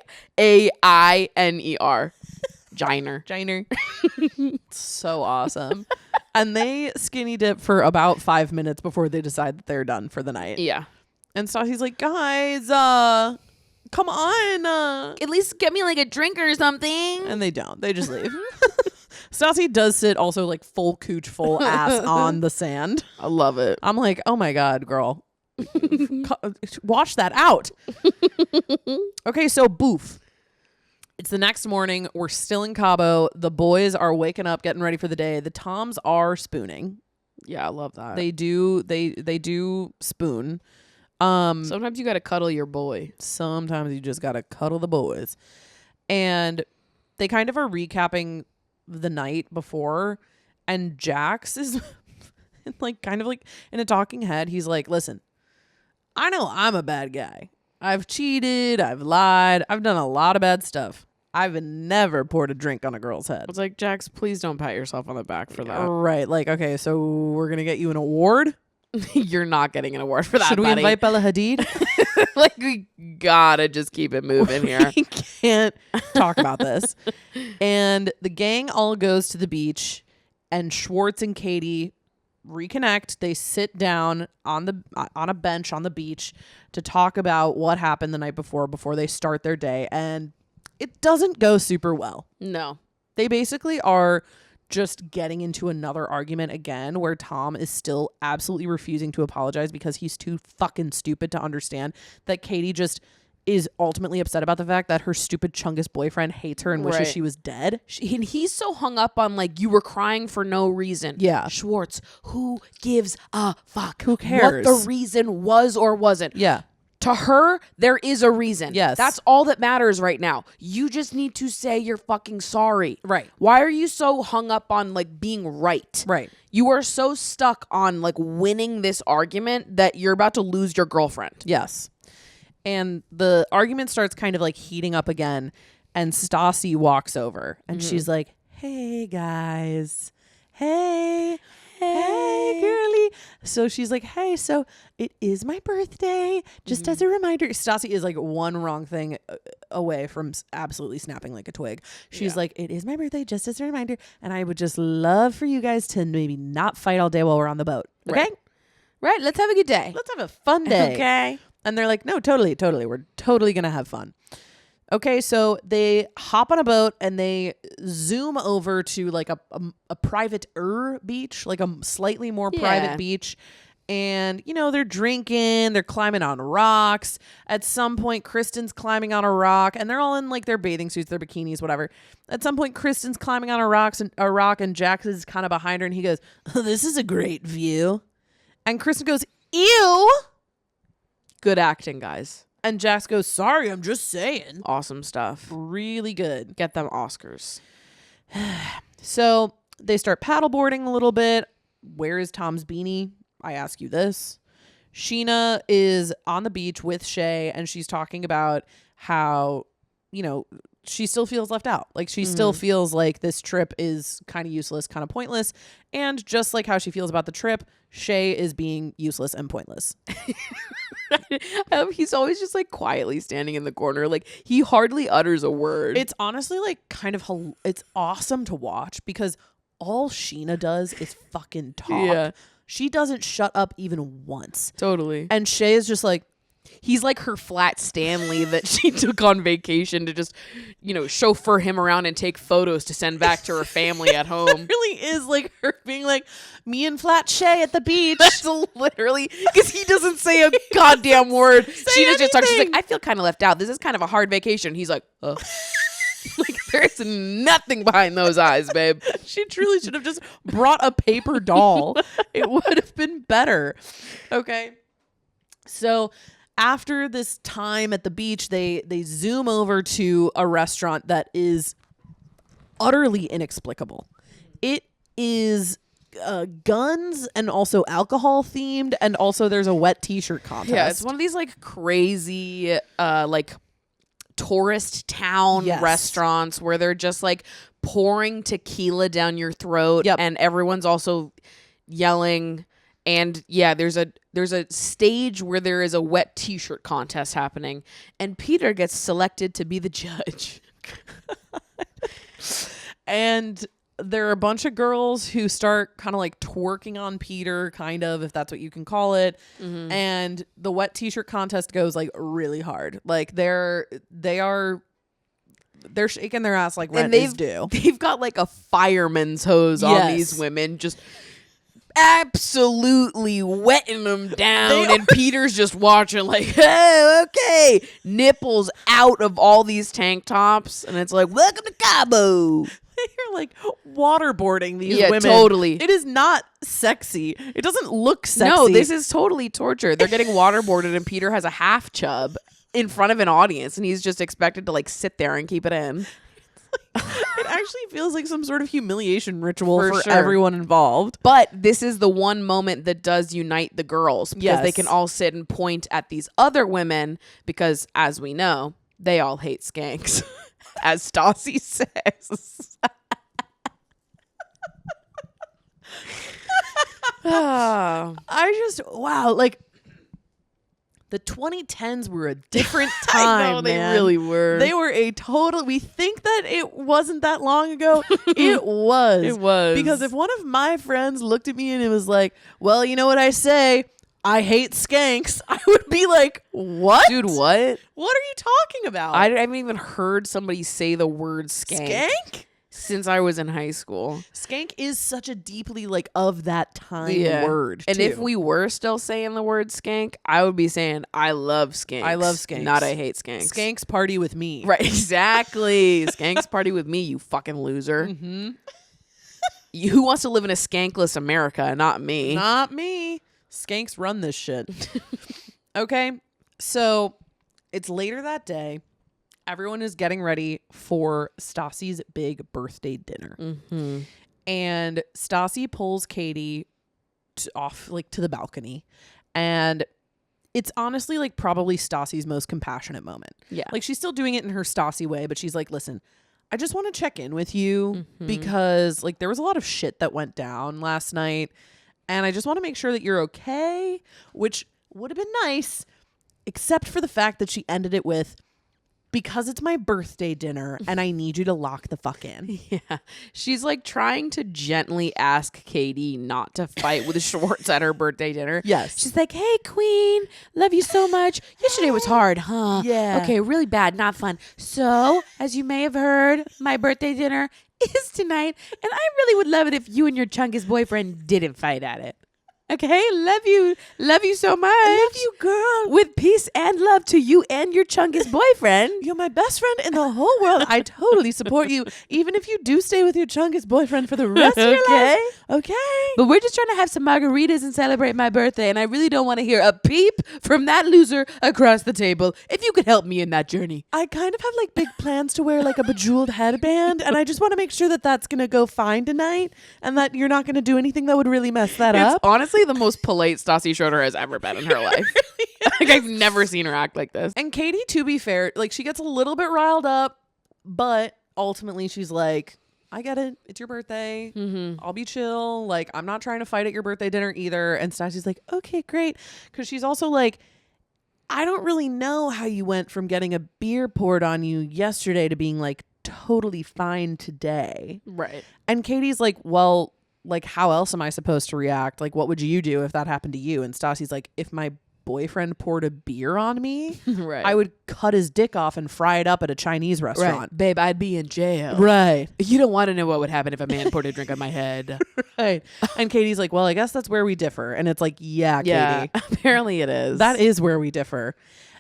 Giner. Giner. So awesome. And they skinny dip for about 5 minutes before they decide that they're done for the night. Yeah. And Stassi's like, guys, come on. At least get me like a drink or something. And they don't. They just leave. Stassi does sit also like full cooch, full ass on the sand. I love it. I'm like, oh my God, girl. Wash that out. Okay, so boof. It's the next morning. We're still in Cabo. The boys are waking up, getting ready for the day. The Toms are spooning. Yeah, I love that. They do spoon. Sometimes you got to cuddle your boy. Sometimes you just got to cuddle the boys. And they kind of are recapping the night before. And Jax is like kind of like in a talking head. He's like, listen, I know I'm a bad guy. I've cheated. I've lied. I've done a lot of bad stuff. I've never poured a drink on a girl's head. It's like, Jax, please don't pat yourself on the back for that. Right. Like, okay, so we're going to get you an award? You're not getting an award for that, Should we buddy. invite Bella Hadid? Like, we gotta just keep it moving here. We can't talk about this. And the gang all goes to the beach, and Schwartz and Katie reconnect. They sit down on a bench on the beach to talk about what happened the night before they start their day, and it doesn't go super well. No. They basically are just getting into another argument again where Tom is still absolutely refusing to apologize because he's too fucking stupid to understand that Katie just is ultimately upset about the fact that her stupid Chungus boyfriend hates her and wishes Right. she was dead. And he's so hung up on, like, you were crying for no reason. Yeah. Schwartz, who gives a fuck? Who cares? What the reason was or wasn't. Yeah. To her, there is a reason. Yes. That's all that matters right now. You just need to say you're fucking sorry. Right. Why are you so hung up on like being right? Right. You are so stuck on like winning this argument that you're about to lose your girlfriend. Yes. And the argument starts kind of like heating up again. And Stassi walks over and she's like, hey, guys. Hey, girly. So she's like, hey, so it is my birthday. Just as a reminder. Stassi is like one wrong thing away from absolutely snapping like a twig. She's like, it is my birthday, just as a reminder. And I would just love for you guys to maybe not fight all day while we're on the boat. Okay? Right. Let's have a good day. Let's have a fun day. Okay. And they're like, no, totally. We're totally going to have fun. Okay, so they hop on a boat and they zoom over to like a private beach, like a slightly more private beach. And, you know, they're drinking, they're climbing on rocks. At some point, Kristen's climbing on a rock and they're all in like their bathing suits, their bikinis, whatever. At some point, Kristen's climbing on a rock and Jax is kind of behind her and he goes, oh, this is a great view. And Kristen goes, ew. Good acting, guys. And Jax goes, sorry, I'm just saying. Awesome stuff. Really good. Get them Oscars. So they start paddleboarding a little bit. Where is Tom's beanie? I ask you this. Scheana is on the beach with Shay and she's talking about how, you know, she still feels left out. Like she still feels like this trip is kind of useless, kind of pointless. And just like how she feels about the trip, Shay is being useless and pointless. He's always just like quietly standing in the corner. Like he hardly utters a word. It's honestly like kind of, it's awesome to watch because all Scheana does is fucking talk. Yeah. She doesn't shut up even once. Totally. And Shay is just like, he's like her flat Stanley that she took on vacation to just, you know, chauffeur him around and take photos to send back to her family at home. it really is like her being like, me and Flat Shay at the beach. That's literally because he doesn't say a goddamn word. She just talks. She's like, I feel kind of left out. This is kind of a hard vacation. He's like, like there's nothing behind those eyes, babe. She truly should have just brought a paper doll. It would have been better. Okay. So after this time at the beach, they zoom over to a restaurant that is utterly inexplicable. It is guns and also alcohol themed, and also there's a wet t-shirt contest. Yeah, it's one of these like crazy like tourist town restaurants where they're just like pouring tequila down your throat and everyone's also yelling. And yeah, there's a stage where there is a wet t-shirt contest happening and Peter gets selected to be the judge. And there are a bunch of girls who start kind of like twerking on Peter, kind of, if that's what you can call it. And the wet t-shirt contest goes like really hard. Like they're shaking their ass like rent is due. They've got like a fireman's hose on these women, just absolutely wetting them down, and Peter's just watching like, oh, okay, nipples out of all these tank tops, and it's like, welcome to Cabo. You're like waterboarding these women. Totally. It is not sexy. It doesn't look sexy. No, this is totally torture. They're getting waterboarded, and Peter has a half chub in front of an audience, and he's just expected to like sit there and keep it in. It actually feels like some sort of humiliation ritual for sure. everyone involved. But this is the one moment that does unite the girls because they can all sit and point at these other women because, as we know, they all hate skanks, as Stassi says. Wow, like the 2010s were a different time. I know, they man. really were. They were a total. We think that it wasn't that long ago. It was. It was. Because if one of my friends looked at me and it was like, well, you know what I say? I hate skanks. I would be like, what? Dude, what? What are you talking about? I haven't even heard somebody say the word skank. Skank? Since I was in high school. Skank is such a deeply like of that time word. And too. if we were still saying the word skank, I would be saying I love skanks. I love skanks. Not I hate skanks. Skanks party with me. Right, exactly. Skanks party with me, you fucking loser. Mm-hmm. Who wants to live in a skankless America? Not me. Not me. Skanks run this shit. Okay. So it's later that day. Everyone is getting ready for Stassi's big birthday dinner. Mm-hmm. And Stassi pulls Katie off like to the balcony. And it's honestly like probably Stassi's most compassionate moment. Yeah. Like she's still doing it in her Stassi way, but she's like, listen, I just want to check in with you because like there was a lot of shit that went down last night. And I just want to make sure that you're okay, which would have been nice, except for the fact that she ended it with, because it's my birthday dinner and I need you to lock the fuck in. Yeah. She's like trying to gently ask Katie not to fight with Schwartz at her birthday dinner. Yes. She's like, hey, queen, love you so much. Yesterday was hard, huh? Yeah. Okay, really bad, not fun. So, as you may have heard, my birthday dinner is tonight. And I really would love it if you and your chungus boyfriend didn't fight at it. Okay, love you so much. I love you, girl. With peace and love to you and your chungus boyfriend. You're my best friend in the whole world. I totally support you, even if you do stay with your chungus boyfriend for the rest of your life. Okay. But we're just trying to have some margaritas and celebrate my birthday, and I really don't want to hear a peep from that loser across the table. If you could help me in that journey. I kind of have like big plans to wear like a bejeweled headband, and I just want to make sure that that's going to go fine tonight and that you're not going to do anything that would really mess that It's up. honestly the most polite Stassi Schroeder has ever been in her life. Like I've never seen her act like this. And Katie, to be fair, like she gets a little bit riled up, but ultimately she's like, I get it. It's your birthday. I'll be chill. Like, I'm not trying to fight at your birthday dinner either. And Stassi's like, okay, great. Because she's also like, I don't really know how you went from getting a beer poured on you yesterday to being like totally fine today. Right. And Katie's like, well, like, how else am I supposed to react? Like, what would you do if that happened to you? And Stassi's like, if my boyfriend poured a beer on me, Right. I would cut his dick off and fry it up at a Chinese restaurant. Right. Babe, I'd be in jail. Right. You don't want to know what would happen if a man poured a drink on my head. Right. And Katie's like, well, I guess that's where we differ. And it's like, yeah, Yeah. Katie. Apparently it is. That is where we differ.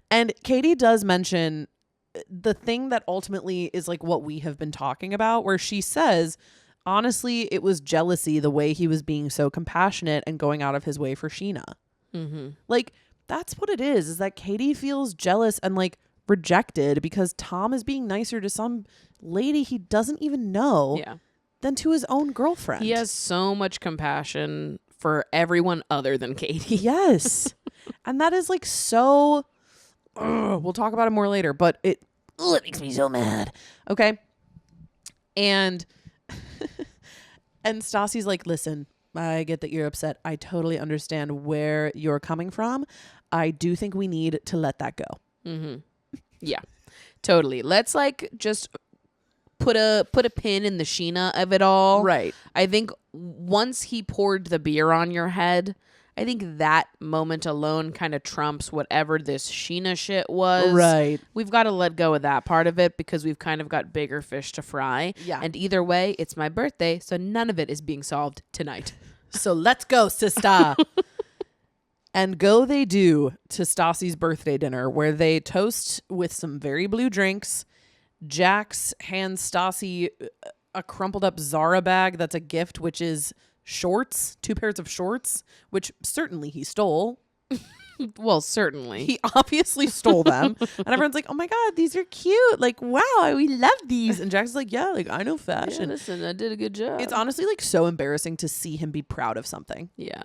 And Katie does mention the thing that ultimately is like what we have been talking about, where she says, honestly, it was jealousy the way he was being so compassionate and going out of his way for Scheana. Like, that's what it is that Katie feels jealous and like rejected because Tom is being nicer to some lady he doesn't even know Yeah. than to his own girlfriend. He has so much compassion for everyone other than Katie. Yes. And that is like so, we'll talk about it more later, but it makes me so mad. Okay. And Stassi's like, listen, I get that you're upset. I totally understand where you're coming from. I do think we need to let that go. Yeah, totally. Let's like just put a pin in the Scheana of it all. Right. I think once he poured the beer on your head, I think that moment alone kind of trumps whatever this Scheana shit was. Right. We've got to let go of that part of it because we've kind of got bigger fish to fry. Yeah. And either way, it's my birthday, so none of it is being solved tonight. So let's go, sister. And go they do to Stassi's birthday dinner, where they toast with some very blue drinks. Jax hands Stassi a crumpled up Zara bag that's a gift, which is shorts, 2 pairs of shorts, which certainly he stole. Well, certainly. He obviously stole them. And everyone's like, oh my God, these are cute. Like, wow, we love these. And Jax is like, yeah, like I know fashion. Listen, I did a good job. It's honestly like so embarrassing to see him be proud of something. Yeah.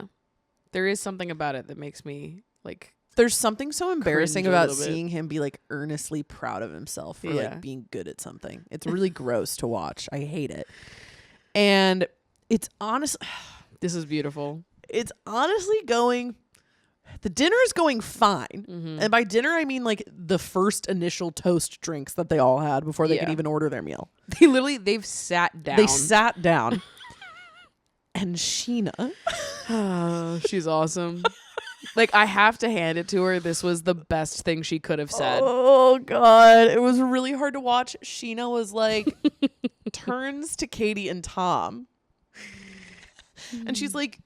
There is something about it that makes me like There's something so embarrassing Cringe a about little bit. seeing him be like earnestly proud of himself for Yeah. like being good at something. It's really gross to watch. I hate it. And it's honestly, this is beautiful. it's honestly going, the dinner is going fine. And by dinner, I mean like the first initial toast drinks that they all had before they could Yeah. even order their meal. They've sat down. They sat down. And Scheana, Oh, she's awesome. Like, I have to hand it to her. This was the best thing she could have said. oh God, it was really hard to watch. Scheana was like, turns to Katie and Tom. And she's like,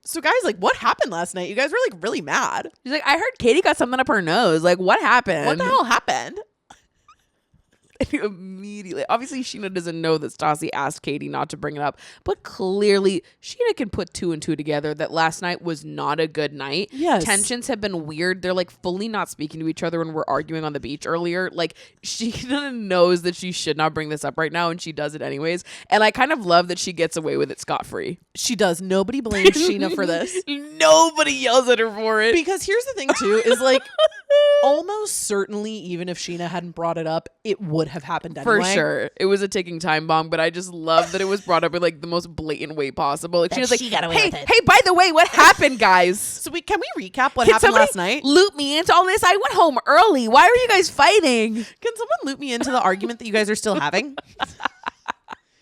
so guys, like, what happened last night? You guys were like really mad. She's like, I heard Katie got something up her nose. Like, what happened? What the hell happened? And immediately, obviously, Scheana doesn't know that Stassi asked Katie not to bring it up, but clearly, Scheana can put 2 and 2 together that last night was not a good night. Yes. Tensions have been weird. They're like fully not speaking to each other when we're arguing on the beach earlier. Like, Scheana knows that she should not bring this up right now, and she does it anyways. And I kind of love that she gets away with it scot-free. She does. Nobody blames Scheana for this. Nobody yells at her for it. Because here's the thing, too, is like, almost certainly, even if Scheana hadn't brought it up, it would have happened anyway. For sure. It was a ticking time bomb, but I just love that it was brought up in like the most blatant way possible. Like, Scheana's like, she got away hey, with it." hey, by the way, what happened, guys? So can we recap what Can happened somebody last night? loop me into all this? I went home early. Why are you guys fighting? Can someone loop me into the argument that you guys are still having?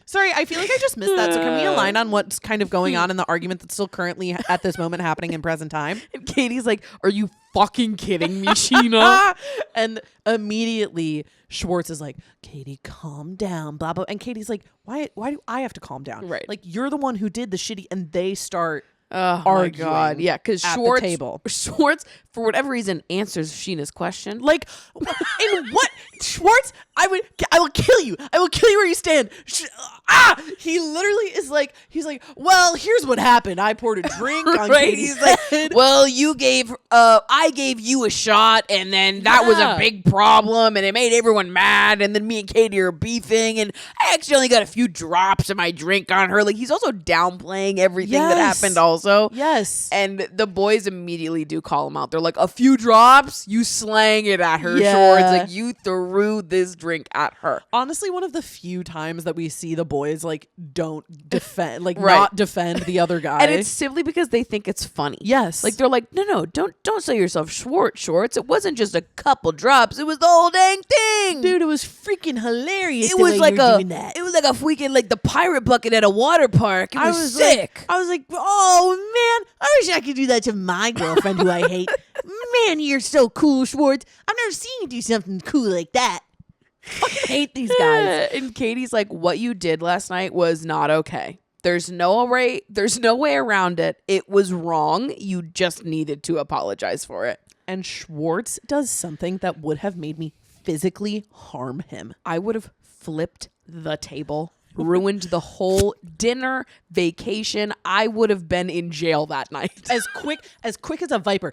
Sorry, I feel like I just missed that. So can we align on what's kind of going on in the argument that's still currently at this moment happening in present time? And Katie's like, are you fucking kidding me, Scheana? And immediately Schwartz is like, Katie, calm down, blah, blah. And Katie's like, why do I have to calm down? Right. Like, you're the one who did the shitty, and they start Oh my arguing god. Yeah, because at the Schwartz, table. Schwartz, for whatever reason, answers Sheena's question. Like, in what? Schwartz, I will kill you. I will kill you where you stand. He literally is like, he's like, well, here's what happened. I poured a drink on Right? Katie's He's like, head. well, I gave you a shot, and then that was a big problem, and it made everyone mad, and then me and Katie are beefing, and I accidentally got a few drops of my drink on her. Like, he's also downplaying everything that Yes. happened also. Yes. And the boys immediately do call him out. They're like, a few drops? You slang it at her, Yeah. Schwartz. Like, you threw this drink at her. Honestly, one of the few times that we see the boys like don't defend, like Right. not defend the other guy. And it's simply because they think it's funny. Yes. Like, they're like, no, don't sell yourself Schwartz. It wasn't just a couple drops. It was the whole dang thing. dude, it was freaking hilarious. It the was way like you were a doing that. it was like a freaking like the pirate bucket at a water park. It was, sick. I was like, oh man, I wish I could do that to my girlfriend who I hate. Man, you're so cool, Schwartz. I've never seen you do something cool like that. Fucking hate these guys. And Katie's like, what you did last night was not okay. There's no way around it. It was wrong. You just needed to apologize for it. And Schwartz does something that would have made me physically harm him. I would have flipped the table, ruined the whole dinner, vacation. I would have been in jail that night. As quick as a viper.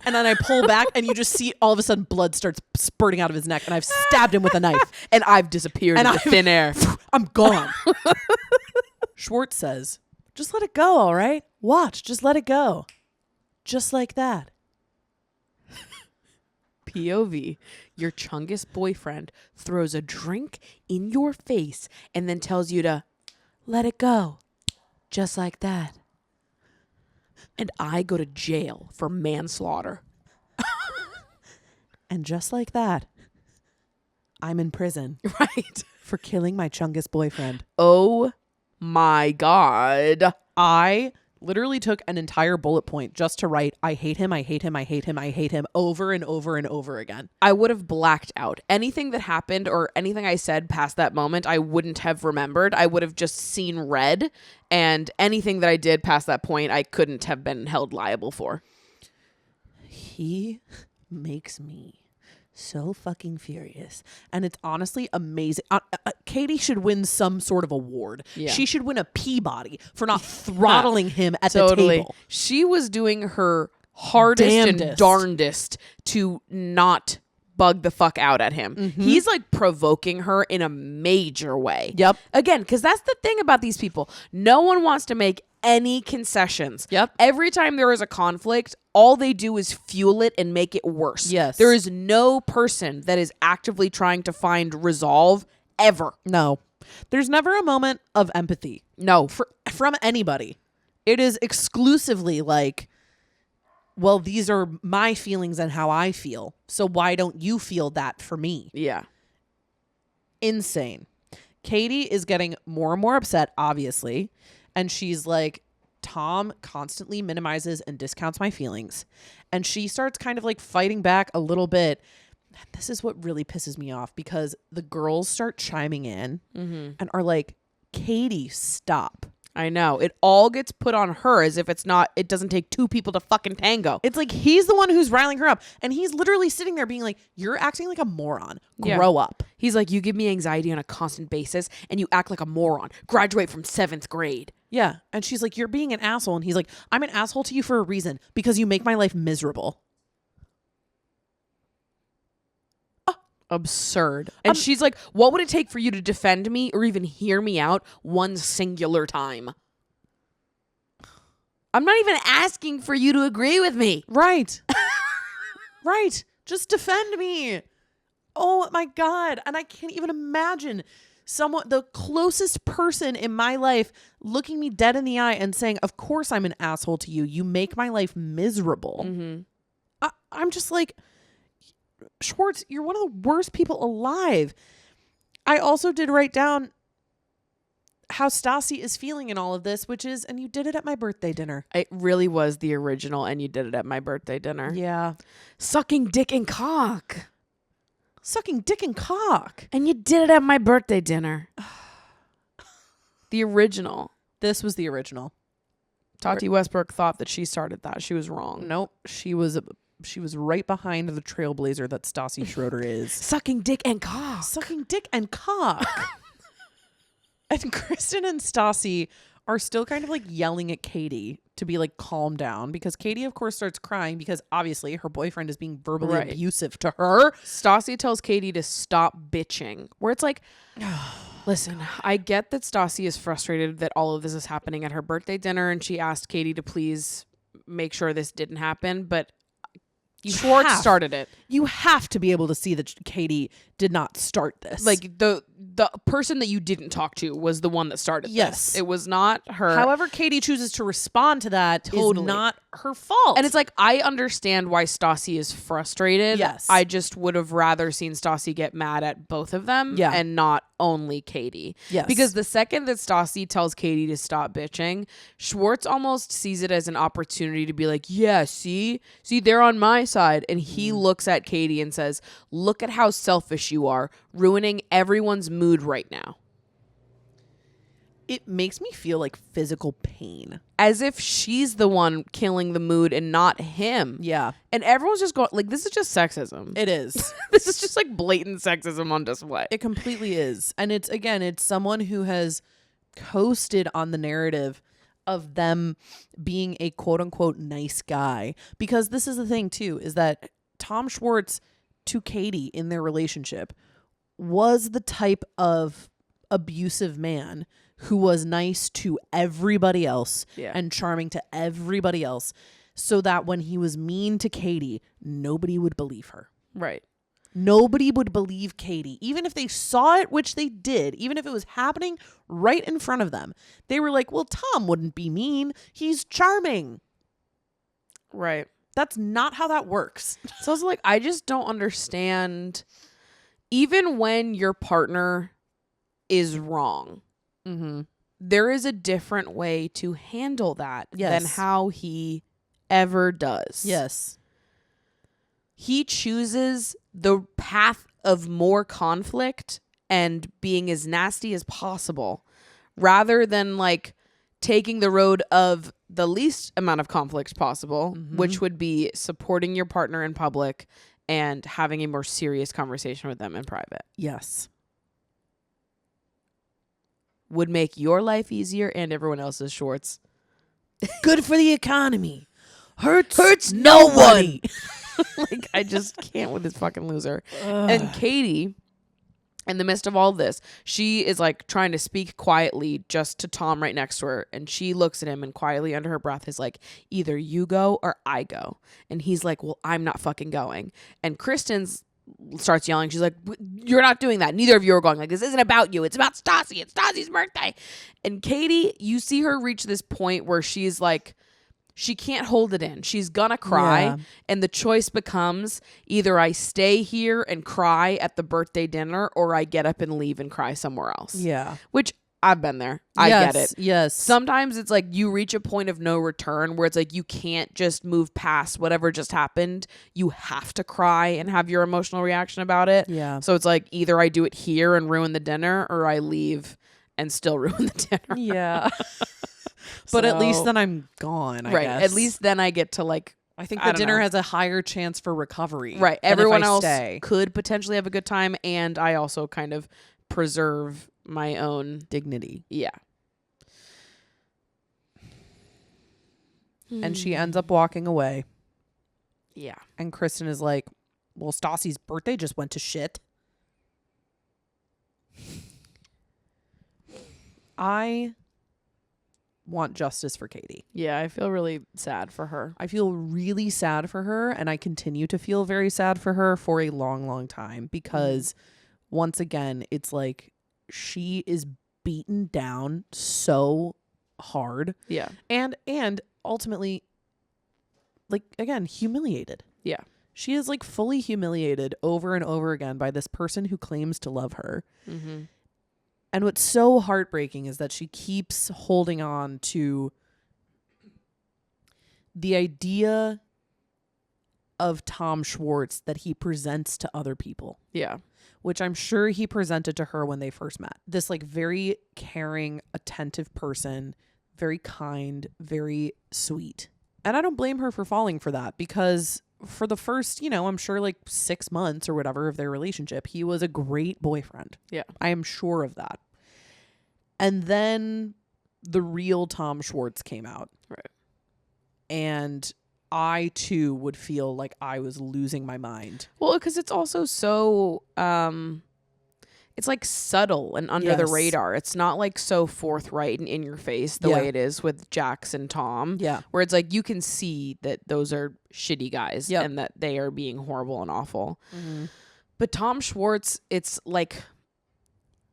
And then I pull back and you just see all of a sudden blood starts spurting out of his neck and I've stabbed him with a knife. And I've disappeared And into thin air. I'm gone. Schwartz says, just let it go, all right? Watch, just let it go. Just like that. POV, your Chungus boyfriend throws a drink in your face and then tells you to let it go. Just like that. And I go to jail for manslaughter. And just like that, I'm in prison Right. for killing my Chungus boyfriend. Oh my God. I literally took an entire bullet point just to write, I hate him, I hate him, I hate him, I hate him, over and over and over again. I would have blacked out. Anything that happened or anything I said past that moment, I wouldn't have remembered. I would have just seen red, and anything that I did past that point, I couldn't have been held liable for. He makes me so fucking furious. And it's honestly amazing. Katie should win some sort of award. Yeah. She should win a Peabody for not throttling him at the Totally. table. She was doing her hardest and Damnedest. darndest to not bug the fuck out at him. He's like provoking her in a major way. Yep. Again, because that's the thing about these people. No one wants to make any concessions. Yep. Every time there is a conflict, all they do is fuel it and make it worse. Yes. There is no person that is actively trying to find resolve ever. No. There's never a moment of empathy No. from anybody. It is exclusively like, well, these are my feelings and how I feel. So why don't you feel that for me? Yeah. Insane. Katie is getting more and more upset, obviously. And she's like, Tom constantly minimizes and discounts my feelings. And she starts kind of like fighting back a little bit. This is what really pisses me off because the girls start chiming in and are like, Katie, stop. I know. It all gets put on her as if it doesn't take two people to fucking tango. It's like he's the one who's riling her up. And he's literally sitting there being like, you're acting like a moron. Yeah. Grow up. He's like, you give me anxiety on a constant basis and you act like a moron. Graduate from 7th grade. Yeah. And she's like, you're being an asshole. And he's like, I'm an asshole to you for a reason, because you make my life miserable. Absurd. And she's like, what would it take for you to defend me or even hear me out one singular time? I'm not even asking for you to agree with me. Right. Right. Just defend me. Oh my God. And I can't even imagine the closest person in my life looking me dead in the eye and saying, of course I'm an asshole to you. You make my life miserable. I'm just like, Schwartz, you're one of the worst people alive. I also did write down how Stassi is feeling in all of this, which is, and you did it at my birthday dinner. It really was the original, and you did it at my birthday dinner. Yeah. Sucking dick and cock. Sucking dick and cock. And you did it at my birthday dinner. The original. This was the original. Tati Westbrook thought that she started that. She was wrong. Nope. She was right behind the trailblazer that Stassi Schroeder is. Sucking dick and cock. Sucking dick and cock. And Kristen and Stassi are still kind of like yelling at Katie to be like, calm down, because Katie, of course, starts crying because obviously her boyfriend is being verbally abusive to her. Stassi tells Katie to stop bitching, where it's like, listen, I get that Stassi is frustrated that all of this is happening at her birthday dinner, and she asked Katie to please make sure this didn't happen, but Schwartz started it. You have to be able to see that Katie did not start this. Like the person that you didn't talk to was the one that started this. It was not her. However Katie chooses to respond to that is not her fault. And it's like, I understand why Stassi is frustrated. Yes. I just would have rather seen Stassi get mad at both of them and not only Katie. Yes. Because the second that Stassi tells Katie to stop bitching, Schwartz almost sees it as an opportunity to be like, yeah, see, they're on my side. And he looks at Katie and says, look at how selfish you are, ruining everyone's mood right now. It makes me feel like physical pain. As if she's the one killing the mood and not him. Yeah. And everyone's just going, like, this is just sexism. It is. This is just like blatant sexism on display. It completely is. And it's someone who has coasted on the narrative of them being a quote unquote nice guy. Because this is the thing too, is that Tom Schwartz to Katie in their relationship was the type of abusive man who was nice to everybody else and charming to everybody else, so that when he was mean to Katie, nobody would believe her. Right. Nobody would believe Katie, even if they saw it, which they did, even if it was happening right in front of them. They were like, well, Tom wouldn't be mean. He's charming. Right. That's not how that works. So I was like, I just don't understand. Even when your partner is wrong, there is a different way to handle that than how he ever does. Yes. He chooses the path of more conflict and being as nasty as possible rather than like taking the road of the least amount of conflict possible, which would be supporting your partner in public and having a more serious conversation with them in private. Yes. Would make your life easier and everyone else's, Schwartz. Good for the economy. Hurts no one. Like, I just can't with this fucking loser. And Katie, in the midst of all this, she is like trying to speak quietly just to Tom right next to her. And she looks at him and quietly under her breath is like, either you go or I go. And he's like, well, I'm not fucking going. And Kristen's starts yelling. She's like, you're not doing that. Neither of you are going. Like, this isn't about you. It's about Stassi. It's Stassi's birthday. And Katie, you see her reach this point where she's like, she can't hold it in. She's gonna cry. Yeah. And the choice becomes either I stay here and cry at the birthday dinner or I get up and leave and cry somewhere else. Yeah. Which I've been there. I get it. Yes. Sometimes it's like you reach a point of no return where it's like you can't just move past whatever just happened. You have to cry and have your emotional reaction about it. Yeah. So it's like either I do it here and ruin the dinner or I leave and still ruin the dinner. Yeah. But at least then I'm gone, I guess. At least then I get to like I think I the don't dinner know. has a higher chance for recovery. Right. than if Everyone I else stay. could potentially have a good time, and I also kind of preserve my own. Dignity. Yeah. And she ends up walking away. Yeah. And Kristen is like, well, Stassi's birthday just went to shit. I want justice for Katie. Yeah, I feel really sad for her. I feel really sad for her, and I continue to feel very sad for her for a long, long time because once again, it's like she is beaten down so hard Yeah. and ultimately, like, again, humiliated. Yeah. She is like fully humiliated over and over again by this person who claims to love her. Mm-hmm. And what's so heartbreaking is that she keeps holding on to the idea of Tom Schwartz that he presents to other people, Yeah. which I'm sure he presented to her when they first met. This like very caring, attentive person, very kind, very sweet. And I don't blame her for falling for that because for the first, I'm sure like 6 months or whatever of their relationship, he was a great boyfriend. Yeah. I am sure of that. And then the real Tom Schwartz came out. Right. And I too would feel like I was losing my mind. Well, because it's also so it's like subtle and under the Yes. radar. It's not like so forthright and in your face the Yeah. way it is with Jax and Tom. Yeah. Where it's like you can see that those are shitty guys Yep. and that they are being horrible and awful. But Tom Schwartz, it's like,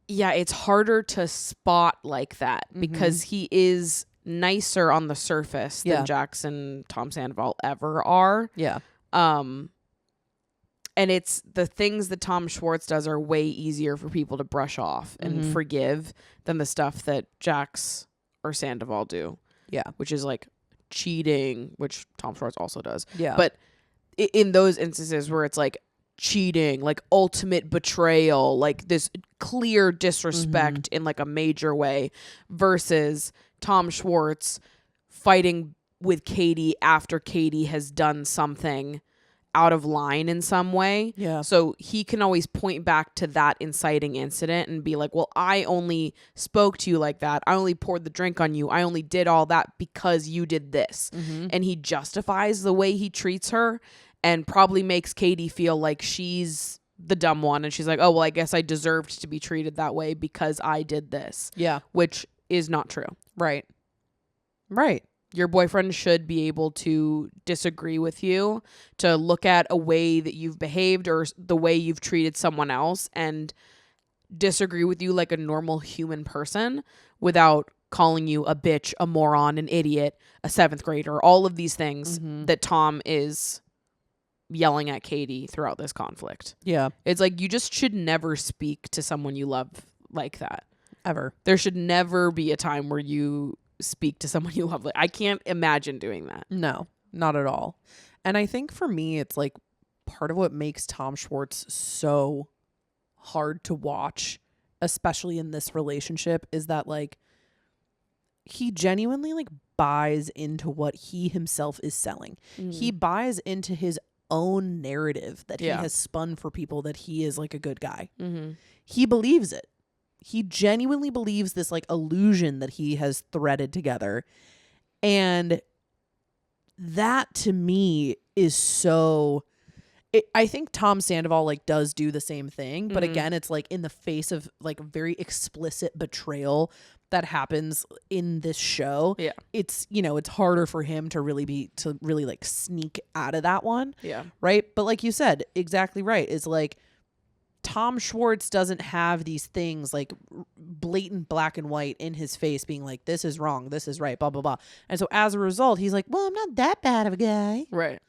yeah, it's harder to spot like that because he is nicer on the surface Yeah. than Jax and Tom Sandoval ever are. Yeah. And it's the things that Tom Schwartz does are way easier for people to brush off and forgive than the stuff that Jax or Sandoval do. Yeah. Which is like cheating, which Tom Schwartz also does. Yeah. But in those instances where it's like cheating, like ultimate betrayal, like this clear disrespect in like a major way versus Tom Schwartz fighting with Katie after Katie has done something out of line in some way. Yeah. So he can always point back to that inciting incident and be like, well, I only spoke to you like that. I only poured the drink on you. I only did all that because you did this. And he justifies the way he treats her and probably makes Katie feel like she's the dumb one. And she's like, oh, well, I guess I deserved to be treated that way because I did this. Yeah. Which is not true. Right. Right. Your boyfriend should be able to disagree with you, to look at a way that you've behaved or the way you've treated someone else and disagree with you like a normal human person without calling you a bitch, a moron, an idiot, a 7th grader, all of these things that Tom is yelling at Katie throughout this conflict. Yeah. It's like you just should never speak to someone you love like that. Ever. There should never be a time where you speak to someone you love. Like, I can't imagine doing that. No, not at all. And I think for me, it's like part of what makes Tom Schwartz so hard to watch, especially in this relationship, is that like he genuinely like buys into what he himself is selling. He buys into his own narrative that he has spun for people that he is like a good guy. He believes it. He genuinely believes this like illusion that he has threaded together. And that to me is so I think Tom Sandoval like does do the same thing, but again, it's like in the face of like very explicit betrayal that happens in this show. Yeah. It's, it's harder for him to really like sneak out of that one. Yeah. Right. But like you said, exactly right. Is like Tom Schwartz doesn't have these things like blatant black and white in his face being like, this is wrong, this is right, blah, blah, blah. And so as a result, he's like, well, I'm not that bad of a guy. Right.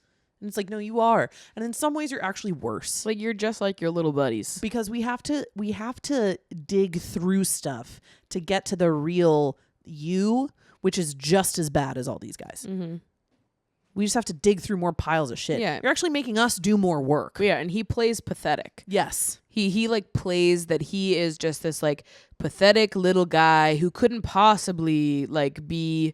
And it's like, no, you are. And in some ways, you're actually worse. Like you're just like your little buddies. Because we have to dig through stuff to get to the real you, which is just as bad as all these guys. We just have to dig through more piles of shit. Yeah. You're actually making us do more work. Yeah, and he plays pathetic. Yes. He like plays that he is just this like pathetic little guy who couldn't possibly like be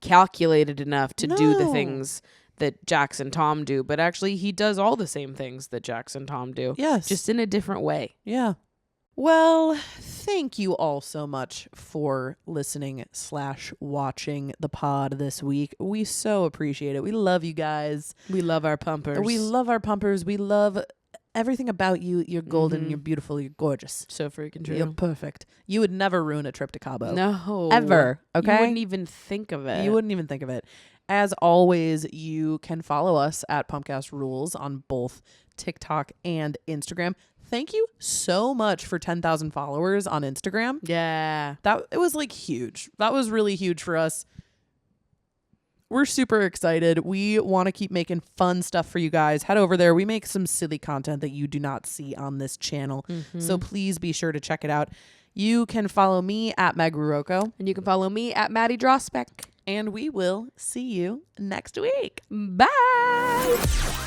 calculated enough to do the No. things that Jax and Tom do, but actually he does all the same things that Jax and Tom do. Yes. Just in a different way. Yeah. Well, thank you all so much for listening/watching the pod this week. We so appreciate it. We love you guys. We love our pumpers. We love our pumpers. We love everything about you. You're golden. You're beautiful. You're gorgeous. so freaking true. You're perfect. You would never ruin a trip to Cabo. No. Ever. Okay? You wouldn't even think of it. You wouldn't even think of it. As always, you can follow us at PUMPCAST Rules on both TikTok and Instagram. Thank you so much for 10,000 followers on Instagram. Yeah. It was like huge. That was really huge for us. We're super excited. We want to keep making fun stuff for you guys. Head over there. We make some silly content that you do not see on this channel. So please be sure to check it out. You can follow me at Meg Ruocco. And you can follow me at Maddie Drospec. And we will see you next week. Bye.